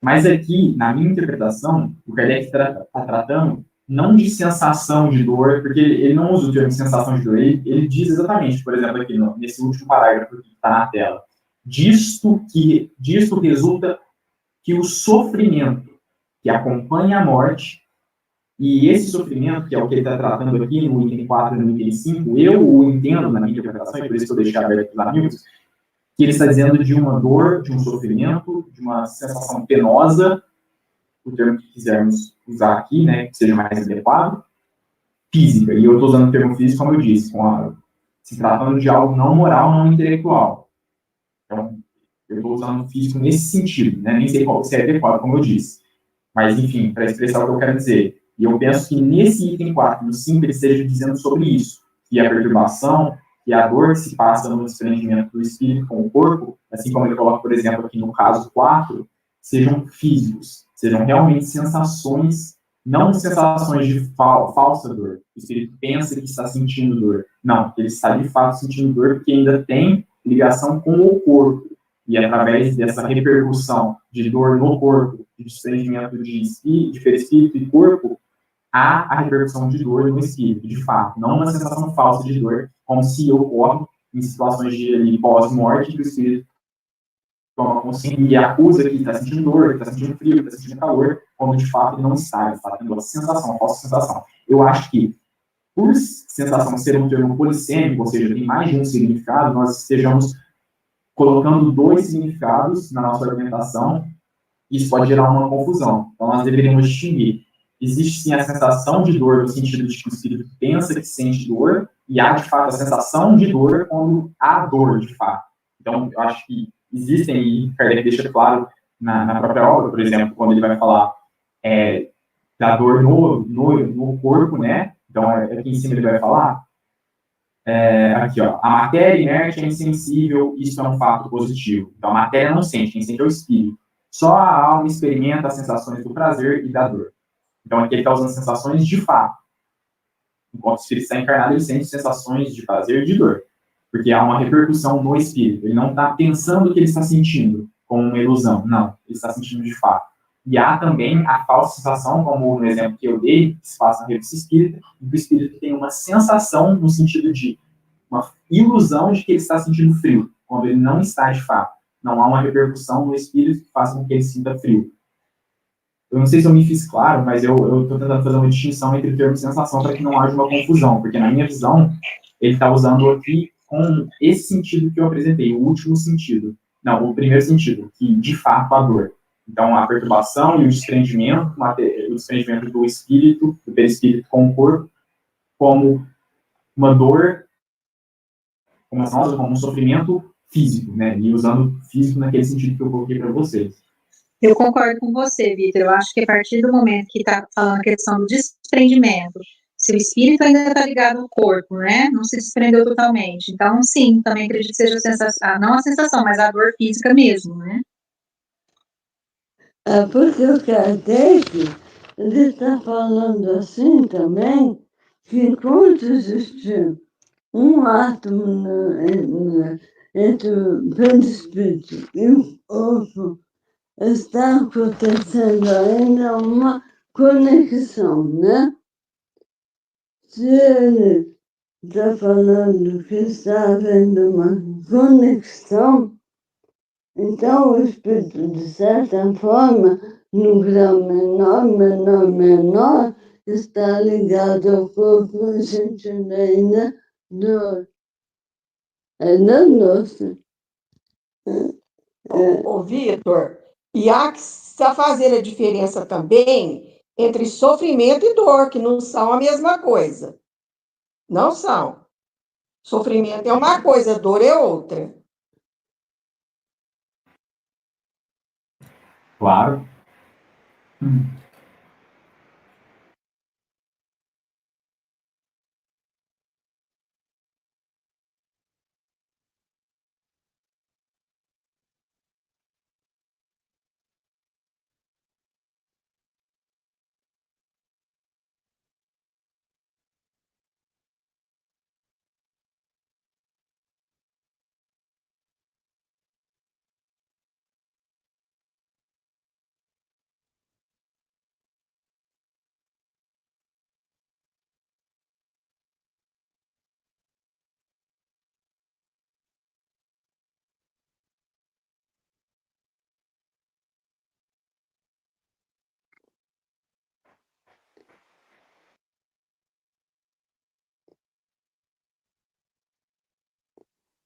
Mas aqui, na minha interpretação, o Kardec está tratando não de sensação de dor, porque ele não usa o termo sensação de dor, ele diz exatamente, por exemplo, aqui nesse último parágrafo que está na tela, disto resulta que o sofrimento que acompanha a morte, e esse sofrimento, que é o que ele está tratando aqui no item 4 e no item 5, eu o entendo na minha interpretação, e por isso que eu deixei aberto para os amigos, que ele está dizendo de uma dor, de um sofrimento, de uma sensação penosa, o termo que quisermos usar aqui, né, que seja mais adequado, física. E eu estou usando o termo físico, como eu disse, se tratando de algo não moral, não intelectual. Então, eu estou usando o físico nesse sentido, né, nem sei qual se é adequado, como eu disse. Mas, enfim, para expressar o que eu quero dizer. E eu penso que nesse item 4 e no 5 ele esteja dizendo sobre isso, que a perturbação, que a dor que se passa no desprendimento do espírito com o corpo, assim como ele coloca, por exemplo, aqui no caso 4, sejam físicos, sejam realmente sensações, não sensações de falsa dor. O espírito pensa que está sentindo dor. Não, ele está de fato sentindo dor porque ainda tem ligação com o corpo. E através dessa repercussão de dor no corpo, de desprendimento de perispírito e corpo, há a repercussão de dor no espírito, de fato, não uma sensação falsa de dor, como se ocorre em situações de pós-morte, que o espírito toma consciência e acusa que está sentindo dor, que está sentindo frio, que está sentindo calor, quando de fato ele não está tendo a sensação, a falsa sensação. Eu acho que, por sensação ser um termo polissêmico, ou seja, tem mais de um significado, nós estejamos colocando dois significados na nossa argumentação, e isso pode gerar uma confusão. Então, nós deveríamos distinguir. Existe, sim, a sensação de dor, no sentido de que o espírito pensa que sente dor, e há, de fato, a sensação de dor quando há dor, de fato. Então, eu acho que existem, e Kardec deixa claro na própria obra, por exemplo, quando ele vai falar da dor no corpo, né? Então, aqui em cima ele vai falar, aqui, ó, a matéria inerte é insensível, isso é um fato positivo. Então, a matéria não sente, quem sente é o espírito. Só a alma experimenta as sensações do prazer e da dor. Então, aqui ele está usando sensações de fato. Enquanto o espírito está encarnado, ele sente sensações de prazer e de dor. Porque há uma repercussão no espírito. Ele não está pensando que ele está sentindo como uma ilusão. Não, ele está sentindo de fato. E há também a falsa sensação, como no exemplo que eu dei, que se passa na revista espírita, em que o espírito tem uma sensação no sentido de uma ilusão de que ele está sentindo frio, quando ele não está de fato. Não há uma repercussão no espírito que faça com que ele sinta frio. eu não sei se eu me fiz claro, mas eu estou tentando fazer uma distinção entre termo e sensação para que não haja uma confusão, porque na minha visão, ele está usando aqui com esse sentido que eu apresentei, o último sentido. Não, o primeiro sentido, que de fato a dor. Então, a perturbação e o desprendimento do espírito, do perispírito com o corpo, como uma dor, como um sofrimento físico, né? E usando físico naquele sentido que eu coloquei para vocês. Eu concordo com você, Vitor. Eu acho que a partir do momento que está falando a questão do desprendimento, se o espírito ainda está ligado ao corpo, né? Não se desprendeu totalmente. Então, sim, também acredito que seja a sensação, não a sensação, mas a dor física mesmo, né? Porque o Kardec, ele está falando assim também, que enquanto existir um átomo entre o perispírito e o corpo, está acontecendo ainda uma conexão, né? Se ele está falando que está havendo uma conexão, então o espírito, de certa forma, no grau menor, está ligado ao corpo, sentindo ainda dor. Ainda nossa. Ô, Vitor, e há que se fazer a diferença também entre sofrimento e dor, que não são a mesma coisa. Não são. Sofrimento é uma coisa, dor é outra. Claro.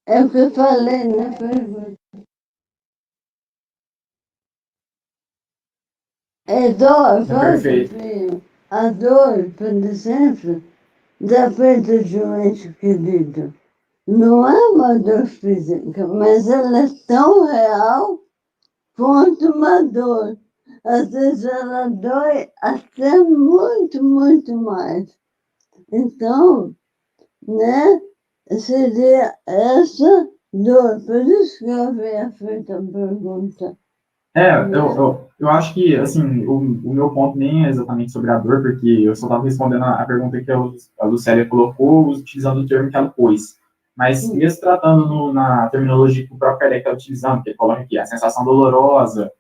É o que eu falei na pergunta. É dor, Perfeito. a dor, por exemplo, da perda de um ente querido. Não é uma dor física, mas ela é tão real quanto uma dor. Às vezes ela dói até muito, muito mais. Então, né, seria essa dor. Por isso que eu havia feito a pergunta. Eu acho que, assim, o meu ponto nem é exatamente sobre a dor, porque eu só estava respondendo a pergunta que a Lucélia colocou, utilizando o termo que ela pôs. Mas, mesmo tratando na terminologia que o próprio Kardec está utilizando, que ele coloca aqui, a sensação dolorosa,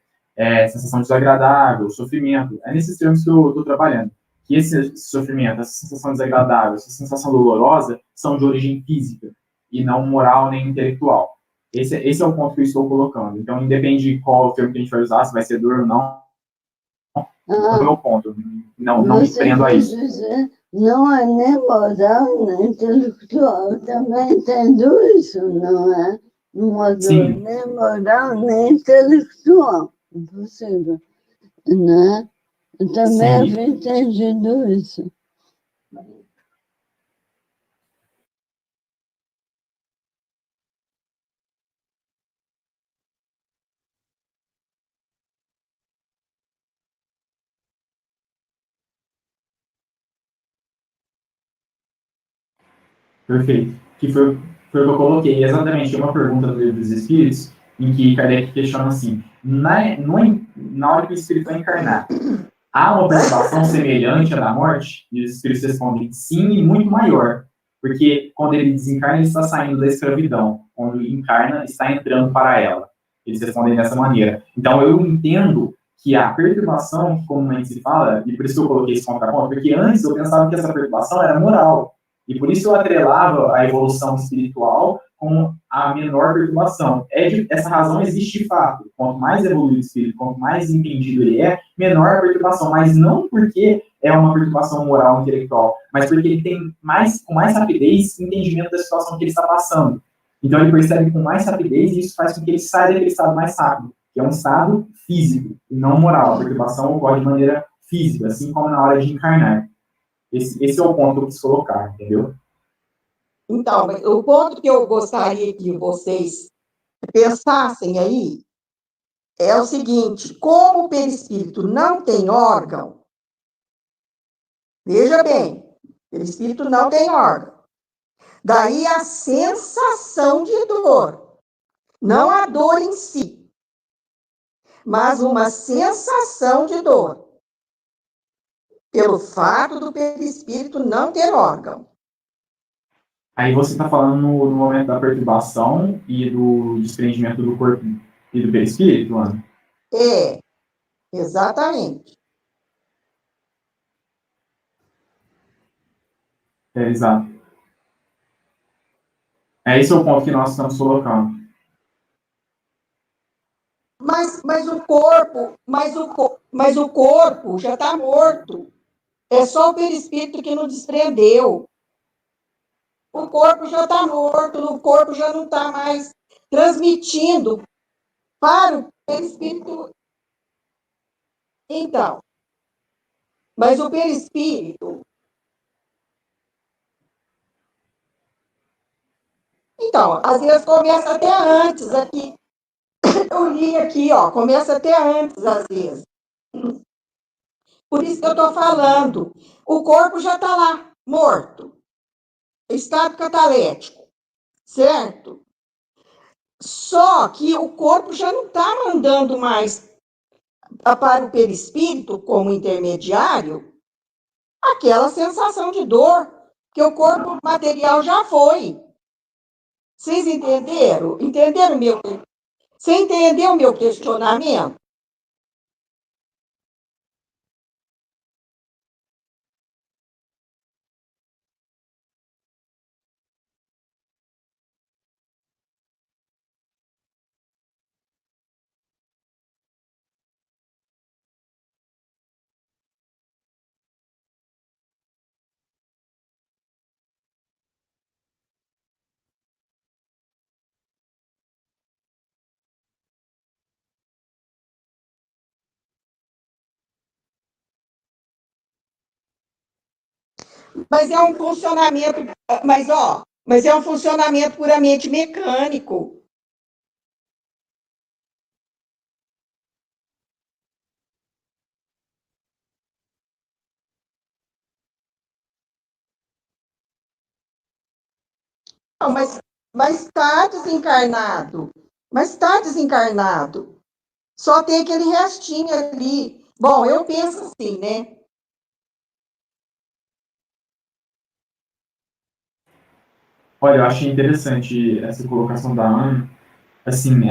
sensação desagradável, sofrimento, é nesses termos que eu estou trabalhando. Que esse sofrimento, essa sensação desagradável, essa sensação dolorosa, são de origem física, e não moral nem intelectual. Esse é o ponto que eu estou colocando. Então, independe de qual termo que a gente vai usar, se vai ser dor ou não, é o meu ponto. Não me prendo a isso. Dizer, não é nem moral, nem intelectual. Eu também entendo isso, não é? Uma dor nem moral, nem intelectual. Impossível. Né? Eu também havia entendido isso. Perfeito. Que foi o que eu coloquei. Exatamente, uma pergunta do Livro dos Espíritos, em que Kardec questiona assim, na hora que o espírito vai encarnar, há uma perturbação semelhante à da morte? E os espíritos respondem sim, e muito maior. Porque quando ele desencarna, ele está saindo da escravidão. Quando ele encarna, está entrando para ela. Eles respondem dessa maneira. Então, eu entendo que a perturbação, como a gente se fala, e por isso que eu coloquei esse contraponto, porque antes eu pensava que essa perturbação era moral. E por isso eu atrelava a evolução espiritual com a menor perturbação. Essa razão existe de fato. Quanto mais evoluído o espírito, quanto mais entendido ele é, menor a perturbação. Mas não porque é uma perturbação moral, intelectual, mas porque ele tem com mais rapidez entendimento da situação que ele está passando. Então ele percebe com mais rapidez e isso faz com que ele saia daquele estado mais rápido, que é um estado físico e não moral. A perturbação ocorre de maneira física, assim como na hora de encarnar. Esse é o ponto que eu quis colocar, entendeu? Então, o ponto que eu gostaria que vocês pensassem aí é o seguinte: como o perispírito não tem órgão, veja bem, o perispírito não tem órgão. Daí a sensação de dor, não a dor em si, mas uma sensação de dor, pelo fato do perispírito não ter órgão. Aí você está falando no momento da perturbação e do desprendimento do corpo e do perispírito, Ana? É, exatamente. Exato. Esse é o ponto que nós estamos colocando. Mas o corpo já está morto. É só o perispírito que não desprendeu. O corpo já está morto, o corpo já não está mais transmitindo para o perispírito. Então, mas o perispírito. Então, às vezes começa até antes aqui. Eu li aqui, ó, começa até antes, às vezes. Por isso que eu estou falando. O corpo já está lá, morto. Estado catalético, certo? Só que o corpo já não está mandando mais para o perispírito, como intermediário, aquela sensação de dor, que o corpo material já foi. Vocês entenderam? Você entendeu o meu questionamento? Mas é um funcionamento, mas é um funcionamento puramente mecânico. Não, mas está desencarnado. Mas está desencarnado. Só tem aquele restinho ali. Bom, eu penso assim, né? Olha, eu achei interessante essa colocação da Ana. Assim,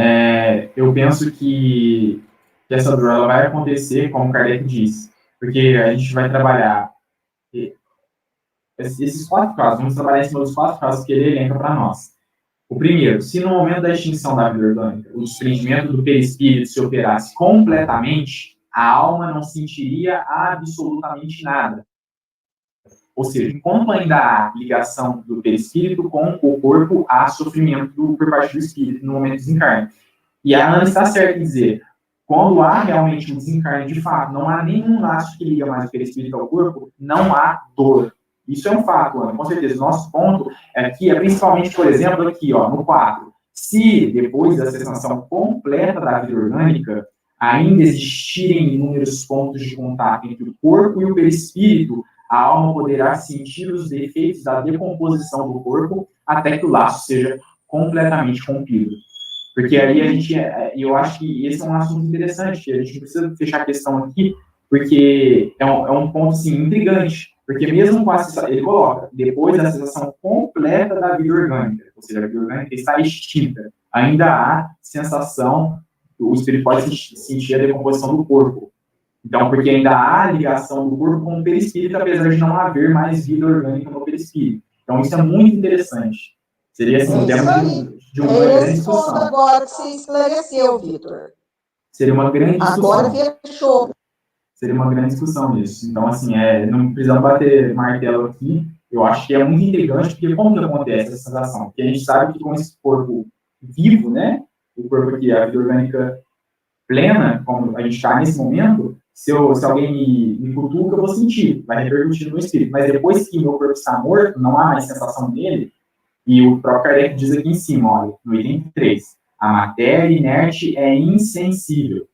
eu penso que essa dor ela vai acontecer, como Kardec disse, porque a gente vai trabalhar esses 4 casos, vamos trabalhar em cima dos 4 casos que ele elenca para nós. O primeiro, se no momento da extinção da vida orgânica, o desprendimento do perispírito se operasse completamente, a alma não sentiria absolutamente nada. Ou seja, enquanto ainda há ligação do perispírito com o corpo, há sofrimento por parte do espírito no momento do desencarne. E a Ana está certa em dizer, quando há realmente um desencarne de fato, não há nenhum laço que liga mais o perispírito ao corpo, não há dor. Isso é um fato, Ana, com certeza. Nosso ponto aqui é principalmente, por exemplo, aqui, ó, no 4. Se, depois da cessação completa da vida orgânica, ainda existirem inúmeros pontos de contato entre o corpo e o perispírito, a alma poderá sentir os efeitos da decomposição do corpo até que o laço seja completamente rompido. Porque aí eu acho que esse é um assunto interessante, que a gente precisa fechar a questão aqui, porque é um ponto, assim, intrigante. Porque mesmo com a cessação, ele coloca, depois da cessação completa da vida orgânica, ou seja, a vida orgânica está extinta, ainda há sensação, o espírito pode sentir a decomposição do corpo. Então, porque ainda há ligação do corpo com o perispírito, apesar de não haver mais vida orgânica no perispírito. Então, isso é muito interessante. Seria, assim, um tema de uma grande esse ponto discussão. agora que você esclareceu, Vitor. Seria uma grande discussão. Agora fechou. Seria uma grande discussão isso. Então, assim, não precisamos bater martelo aqui. Eu acho que é muito intrigante, porque como que acontece essa sensação? Porque a gente sabe que com esse corpo vivo, né, o corpo aqui, a vida orgânica plena, como a gente está nesse momento, se alguém me cutuca, eu vou sentir, vai repercutir no meu espírito. Mas depois que o meu corpo está morto, não há mais sensação dele, e o próprio Kardec diz aqui em cima, olha, no item 3, a matéria inerte é insensível.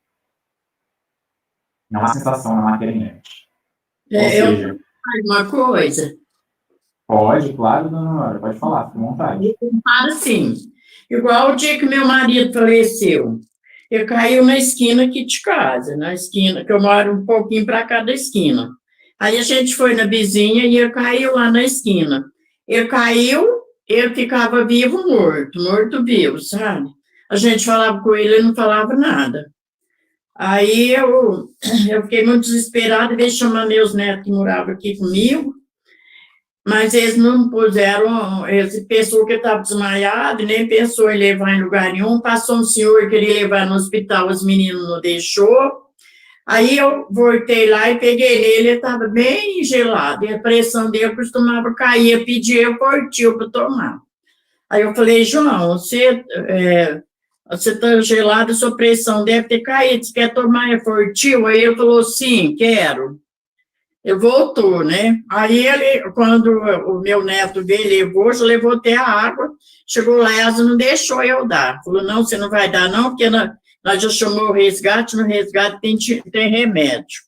Não há sensação na matéria inerte. Ou seja, uma coisa. Pode, claro, dona Nora, pode falar, fica à vontade. Assim, igual o dia que meu marido faleceu, eu caí na esquina aqui de casa, na esquina, que eu moro um pouquinho para cada esquina. Aí a gente foi na vizinha e eu caí lá na esquina. Eu caiu, eu ficava vivo, morto, vivo, sabe? A gente falava com ele, ele não falava nada. Aí eu fiquei muito desesperada, veio chamar meus netos que moravam aqui comigo, mas eles não puseram, eles pensou que eu estava desmaiado, nem pensou em levar em lugar nenhum. Passou um senhor que queria levar no hospital, os meninos não deixou. Aí eu voltei lá e peguei ele estava bem gelado, e a pressão dele costumava cair, eu pedi eu Fortil para tomar. Aí eu falei, João, você está gelado, sua pressão deve ter caído, você quer tomar Fortil? Aí ele falou, sim, quero. Ele voltou, né? Aí ele, quando o meu neto veio, levou até a água, chegou lá e ela não deixou eu dar. Falou, não, você não vai dar não, porque nós já chamamos o resgate, no resgate tem remédio.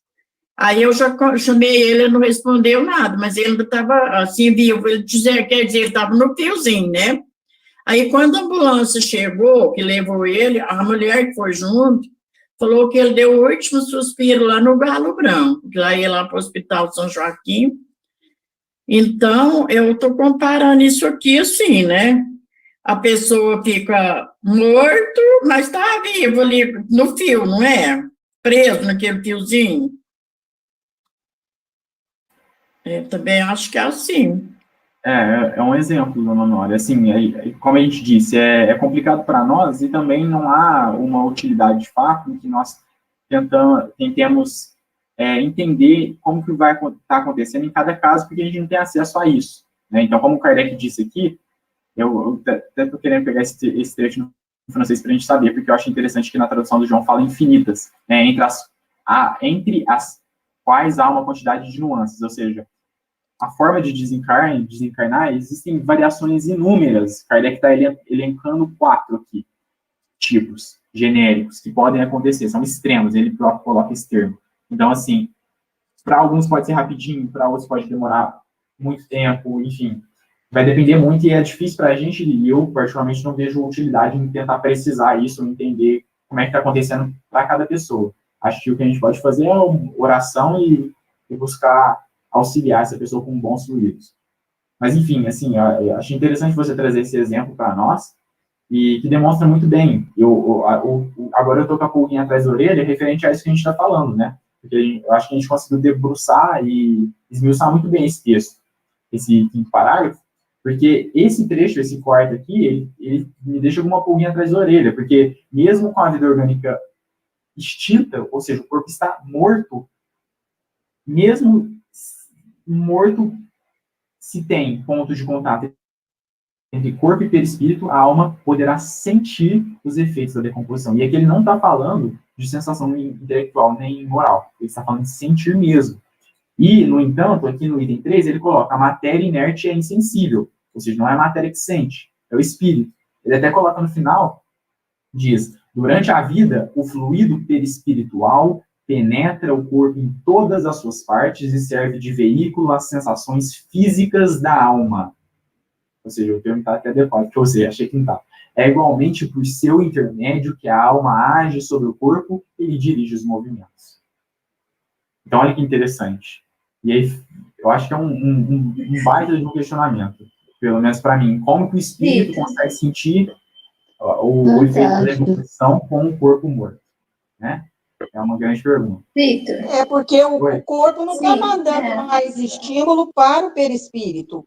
Aí eu já chamei ele não respondeu nada, mas ele ainda estava assim, vivo, quer dizer, ele estava no fiozinho, né? Aí quando a ambulância chegou, que levou ele, a mulher que foi junto, falou que ele deu o último suspiro lá no Galo Branco, que lá ia lá para o Hospital São Joaquim. Então, eu estou comparando isso aqui assim, né? A pessoa fica morto, mas está vivo ali no fio, não é? Preso naquele fiozinho. Eu também acho que é assim. É um exemplo, dona Honória. Assim, como a gente disse, é complicado para nós e também não há uma utilidade de fato em que nós tentemos entender como que vai estar acontecendo em cada caso, porque a gente não tem acesso a isso, né? Então, como o Kardec disse aqui, eu até estou querendo pegar esse trecho no francês para a gente saber, porque eu acho interessante que na tradução do João fala infinitas, né, entre as quais há uma quantidade de nuances, ou seja, a forma de desencarnar, existem variações inúmeras. Kardec está elencando 4 aqui, tipos genéricos que podem acontecer, são extremos, ele próprio coloca esse termo. Então, assim, para alguns pode ser rapidinho, para outros pode demorar muito tempo, enfim, vai depender muito e é difícil para a gente, e eu particularmente não vejo utilidade em tentar precisar isso, entender como é que está acontecendo para cada pessoa. Acho que o que a gente pode fazer é oração e buscar auxiliar essa pessoa com bons fluidos. Mas, enfim, assim, eu achei interessante você trazer esse exemplo para nós, e que demonstra muito bem. Agora eu estou com a pulguinha atrás da orelha referente a isso que a gente está falando, né? Porque eu acho que a gente conseguiu debruçar e esmiuçar muito bem esse texto, esse quinto parágrafo, porque esse trecho, esse quarto aqui, ele me deixa com uma pulguinha atrás da orelha, porque mesmo com a vida orgânica extinta, ou seja, o corpo está morto, mesmo morto, se tem pontos de contato entre corpo e perispírito, a alma poderá sentir os efeitos da decomposição. E aqui ele não está falando de sensação intelectual nem moral, ele está falando de sentir mesmo. E, no entanto, aqui no item 3, ele coloca a matéria inerte é insensível, ou seja, não é a matéria que sente, é o espírito. Ele até coloca no final, diz, durante a vida, o fluido perispiritual penetra o corpo em todas as suas partes e serve de veículo às sensações físicas da alma. Ou seja, o termo está até adequado, que eu usei, achei que não está. É igualmente por seu intermédio que a alma age sobre o corpo e lhe dirige os movimentos. Então, olha que interessante. E aí, eu acho que é um baita de um questionamento, pelo menos para mim. Como que o espírito consegue sentir o efeito da decomposição com o corpo morto? Né? É uma grande pergunta. Vitor. Porque o corpo não está mandando mais estímulo para o perispírito.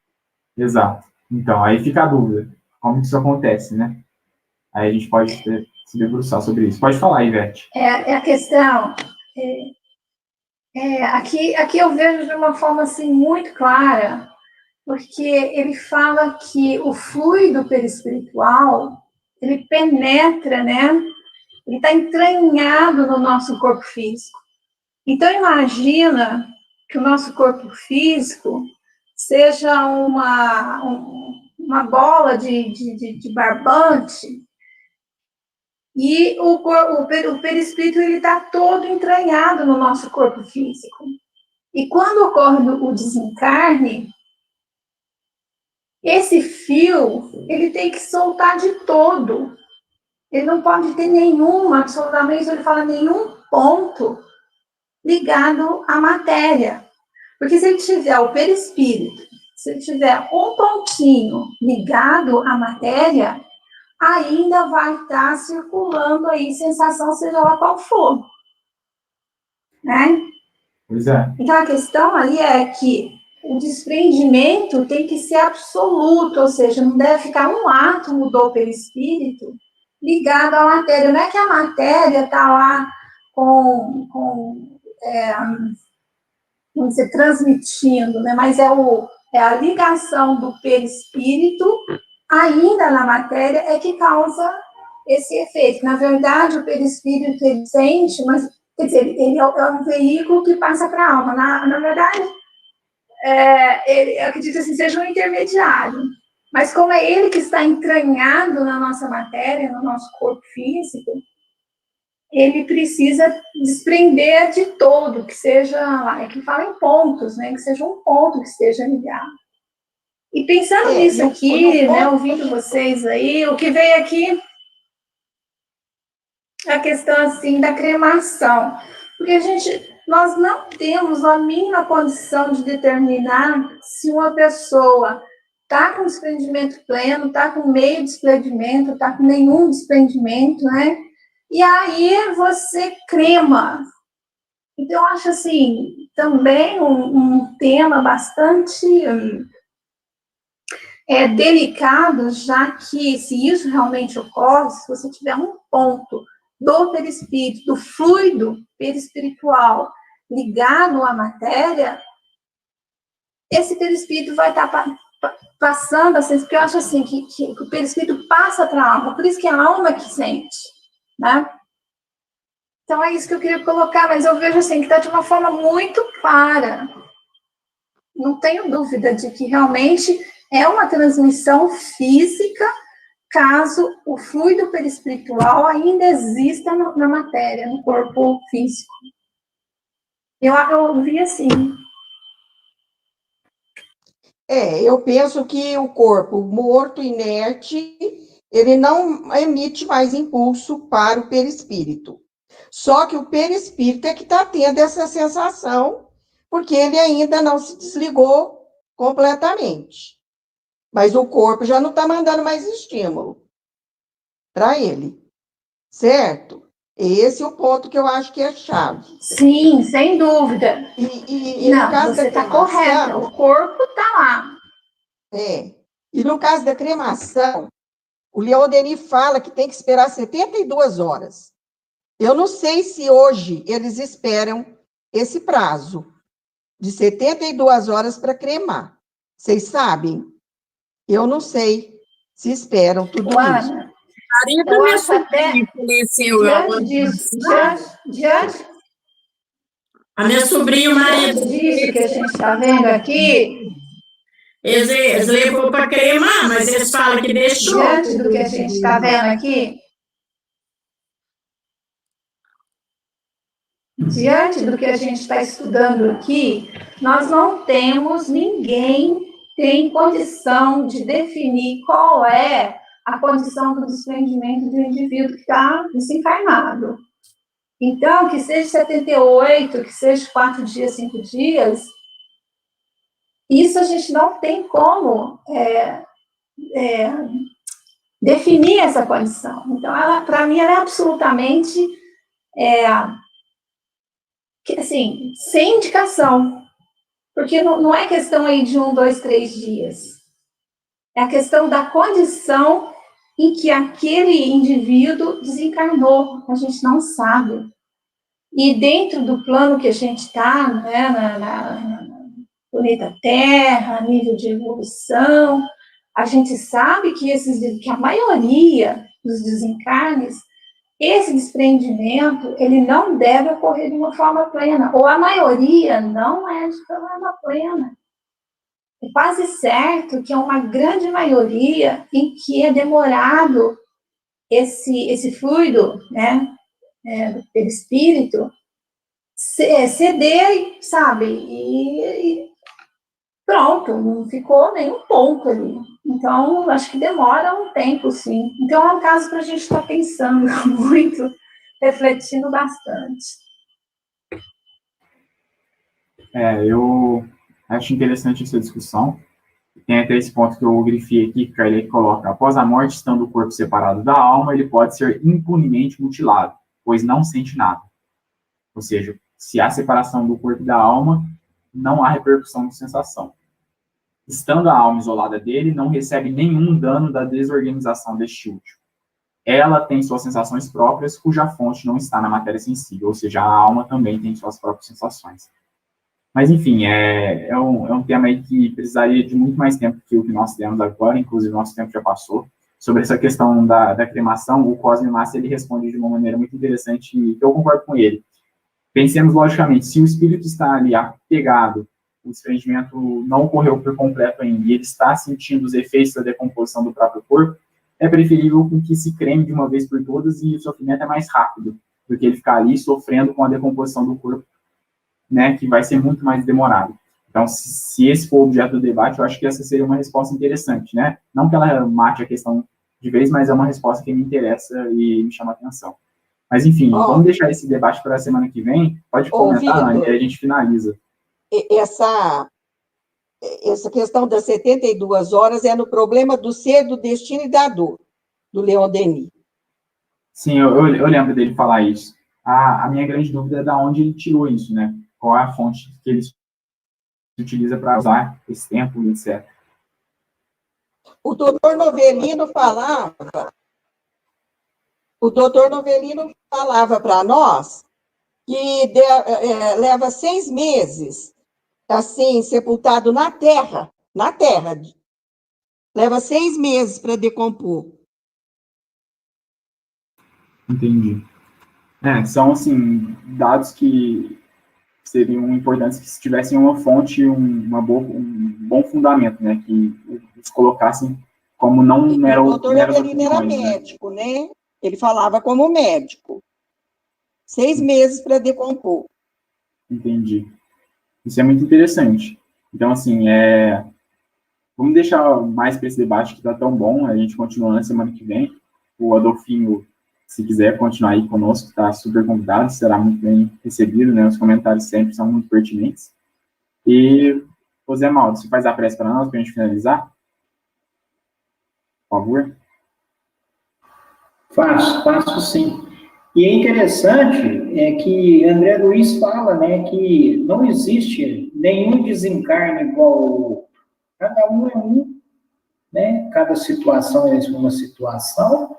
Exato. Então, aí fica a dúvida. Como que isso acontece, né? Aí a gente pode se debruçar sobre isso. Pode falar, Ivete. A questão... aqui eu vejo de uma forma, assim, muito clara, porque ele fala que o fluido perispiritual, ele penetra, né? Ele está entranhado no nosso corpo físico. Então, imagina que o nosso corpo físico seja uma bola de barbante e o perispírito está todo entranhado no nosso corpo físico. E quando ocorre o desencarne, esse fio, ele tem que soltar de todo. Ele não pode ter absolutamente, ele fala, nenhum ponto ligado à matéria. Porque se ele tiver o perispírito, se ele tiver um pontinho ligado à matéria, ainda vai estar circulando aí sensação, seja lá qual for. Né? Pois é. Então, a questão ali é que o desprendimento tem que ser absoluto, ou seja, não deve ficar um átomo do perispírito ligado à matéria. Não é que a matéria está lá vamos dizer, transmitindo, né? Mas é a ligação do perispírito ainda na matéria é que causa esse efeito. Na verdade, o perispírito ele sente, mas, quer dizer, ele é um veículo que passa para a alma. Na verdade, eu acredito assim, seja um intermediário. Mas como é ele que está entranhado na nossa matéria, no nosso corpo físico, ele precisa desprender de todo, que seja, que fala em pontos, né, que seja um ponto que esteja ligado. E pensando nisso aqui, né, ouvindo vocês aí, o que veio aqui é a questão, assim, da cremação. Porque nós não temos a mínima condição de determinar se uma pessoa está com desprendimento pleno, está com meio desprendimento, está com nenhum desprendimento, né? E aí você crema. Então, eu acho, assim, também um tema bastante delicado, já que, se isso realmente ocorre, se você tiver um ponto do perispírito, do fluido perispiritual ligado à matéria, esse perispírito vai estar passando, assim, porque eu acho assim, que o perispírito passa para a alma, por isso que é a alma que sente, né? Então, é isso que eu queria colocar, mas eu vejo assim, que está de uma forma muito clara. Não tenho dúvida de que realmente é uma transmissão física, caso o fluido perispiritual ainda exista na matéria, no corpo físico. Eu vi assim. Eu penso que o corpo morto, inerte, ele não emite mais impulso para o perispírito. Só que o perispírito é que está tendo essa sensação, porque ele ainda não se desligou completamente. Mas o corpo já não está mandando mais estímulo para ele, certo? Esse é o ponto que eu acho que é chave. Sim, sem dúvida. No caso você está correta, o corpo está lá. E no caso da cremação, o Leon Denis fala que tem que esperar 72 horas. Eu não sei se hoje eles esperam esse prazo de 72 horas para cremar. Vocês sabem? Eu não sei se esperam tudo isso. Eu acho até, a minha sobrinha Maria disso que a gente está vendo aqui, eles levou para cremar, mas eles falam que deixou. Diante do que a gente está vendo aqui, diante do que a gente está estudando aqui, nós não temos, ninguém tem condição de definir qual é a condição do desprendimento do indivíduo que está desencarnado. Então, que seja 78, que seja 4 dias, 5 dias, isso a gente não tem como definir essa condição. Então, para mim, ela é absolutamente, assim, sem indicação. Porque não é questão aí de 1, 2, 3 dias. É a questão da condição em que aquele indivíduo desencarnou. A gente não sabe. E dentro do plano que a gente está, né, no planeta Terra, a nível de evolução, a gente sabe que a maioria dos desencarnes, esse desprendimento, ele não deve ocorrer de uma forma plena, ou a maioria não é de forma plena. É quase certo que é uma grande maioria em que é demorado esse fluido, né, do perispírito, ceder, sabe, e pronto, não ficou nenhum ponto ali. Então, acho que demora um tempo, sim. Então, é um caso para a gente estar pensando muito, refletindo bastante. Eu acho interessante essa discussão. Tem até esse ponto que eu grifei aqui, que Kardec coloca: após a morte, estando o corpo separado da alma, ele pode ser impunemente mutilado, pois não sente nada. Ou seja, se há separação do corpo e da alma, não há repercussão de sensação. Estando a alma isolada dele, não recebe nenhum dano da desorganização deste último. Ela tem suas sensações próprias, cuja fonte não está na matéria sensível, ou seja, a alma também tem suas próprias sensações. Mas, enfim, é um tema aí que precisaria de muito mais tempo que o que nós temos agora, inclusive o nosso tempo já passou. Sobre essa questão da cremação, o Cosme Massa, ele responde de uma maneira muito interessante, e eu concordo com ele. Pensemos logicamente, se o espírito está ali apegado, o desprendimento não ocorreu por completo ainda, e ele está sentindo os efeitos da decomposição do próprio corpo, é preferível que se creme de uma vez por todas, e o sofrimento é mais rápido do que ele ficar ali sofrendo com a decomposição do corpo, né, que vai ser muito mais demorado. Então, se esse for o objeto do debate, eu acho que essa seria uma resposta interessante, né? Não que ela mate a questão de vez, mas é uma resposta que me interessa e me chama a atenção. Mas, enfim, vamos deixar esse debate para a semana que vem. Pode comentar, Ana, e aí a gente finaliza. Essa questão das 72 horas é no problema do ser, do destino e da dor, do Leon Denis. Sim, eu lembro dele falar isso. A minha grande dúvida é de onde ele tirou isso, né? Qual é a fonte que ele utiliza para usar esse tempo, etc. O doutor Novelino falava para nós que leva 6 meses, assim, sepultado na terra. Leva 6 meses para decompor. Entendi. São, assim, dados que seriam importantes que se tivessem uma fonte, um bom fundamento, né? Que os colocassem como não era o... O doutor Novelino era médico, né? Ele falava como médico. 6 meses para decompor. Entendi. Isso é muito interessante. Então, assim, vamos deixar mais para esse debate que está tão bom, a gente continua na semana que vem. O Adolfinho, se quiser continuar aí conosco, está super convidado, será muito bem recebido, né? Os comentários sempre são muito pertinentes. E, José Maldo, você faz a prece para nós, para a gente finalizar? Por favor. Faço sim. E é interessante que André Luiz fala, né, que não existe nenhum desencarne igual ao outro. Cada um é um, né? Cada situação é uma situação.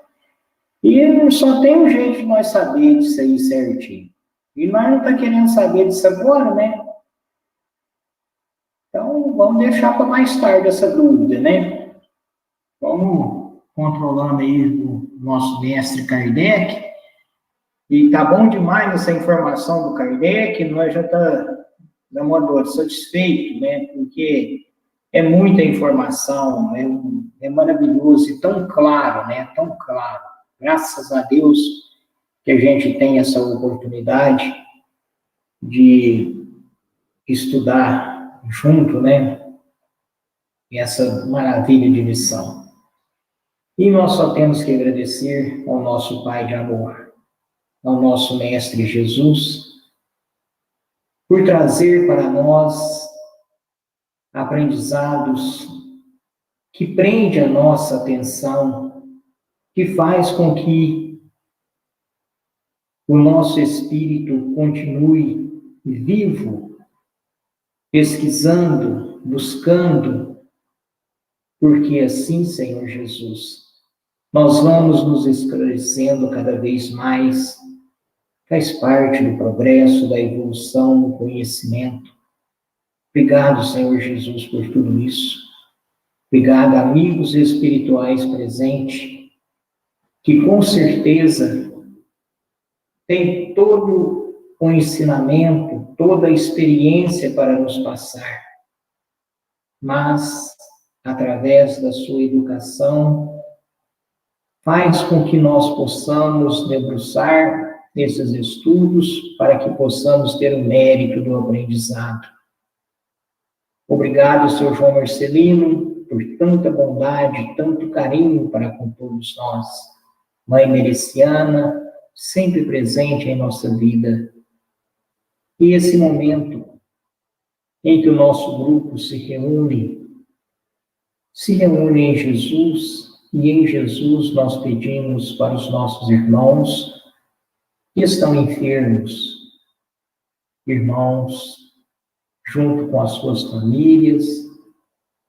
E só tem um jeito de nós saber disso aí certinho. E nós não estamos querendo saber disso agora, né? Então, vamos deixar para mais tarde essa dúvida, né? Vamos controlando aí o nosso mestre Kardec. E tá bom demais essa informação do Kardec, nós já estamos satisfeitos, né? Porque é muita informação, é maravilhoso e tão claro, né? Tão claro. Graças a Deus que a gente tem essa oportunidade de estudar junto, né? Essa maravilha de missão. E nós só temos que agradecer ao nosso Pai de amor, ao nosso Mestre Jesus, por trazer para nós aprendizados que prende a nossa atenção, que faz com que o nosso espírito continue vivo, pesquisando, buscando porque assim, Senhor Jesus, nós vamos nos esclarecendo cada vez mais, faz parte do progresso, da evolução, do conhecimento. Obrigado, Senhor Jesus, por tudo isso. Obrigado, amigos espirituais presentes, que com certeza têm todo o ensinamento, toda a experiência para nos passar, mas, através da sua educação, faz com que nós possamos debruçar nesses estudos para que possamos ter o mérito do aprendizado. Obrigado, Sr. João Marcelino, por tanta bondade, tanto carinho para com todos nós. Mãe Mereciana, sempre presente em nossa vida. E esse momento em que o nosso grupo se reúne em Jesus, e em Jesus nós pedimos para os nossos irmãos que estão enfermos, irmãos, junto com as suas famílias,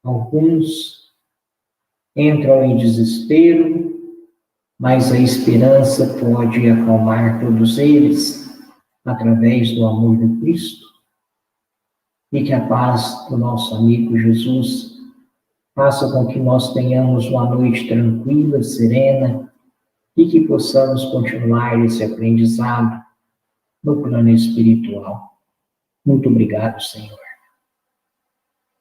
alguns entram em desespero, mas a esperança pode acalmar todos eles através do amor do Cristo, e que a paz do nosso amigo Jesus faça com que nós tenhamos uma noite tranquila, serena, e que possamos continuar esse aprendizado no plano espiritual. Muito obrigado, Senhor.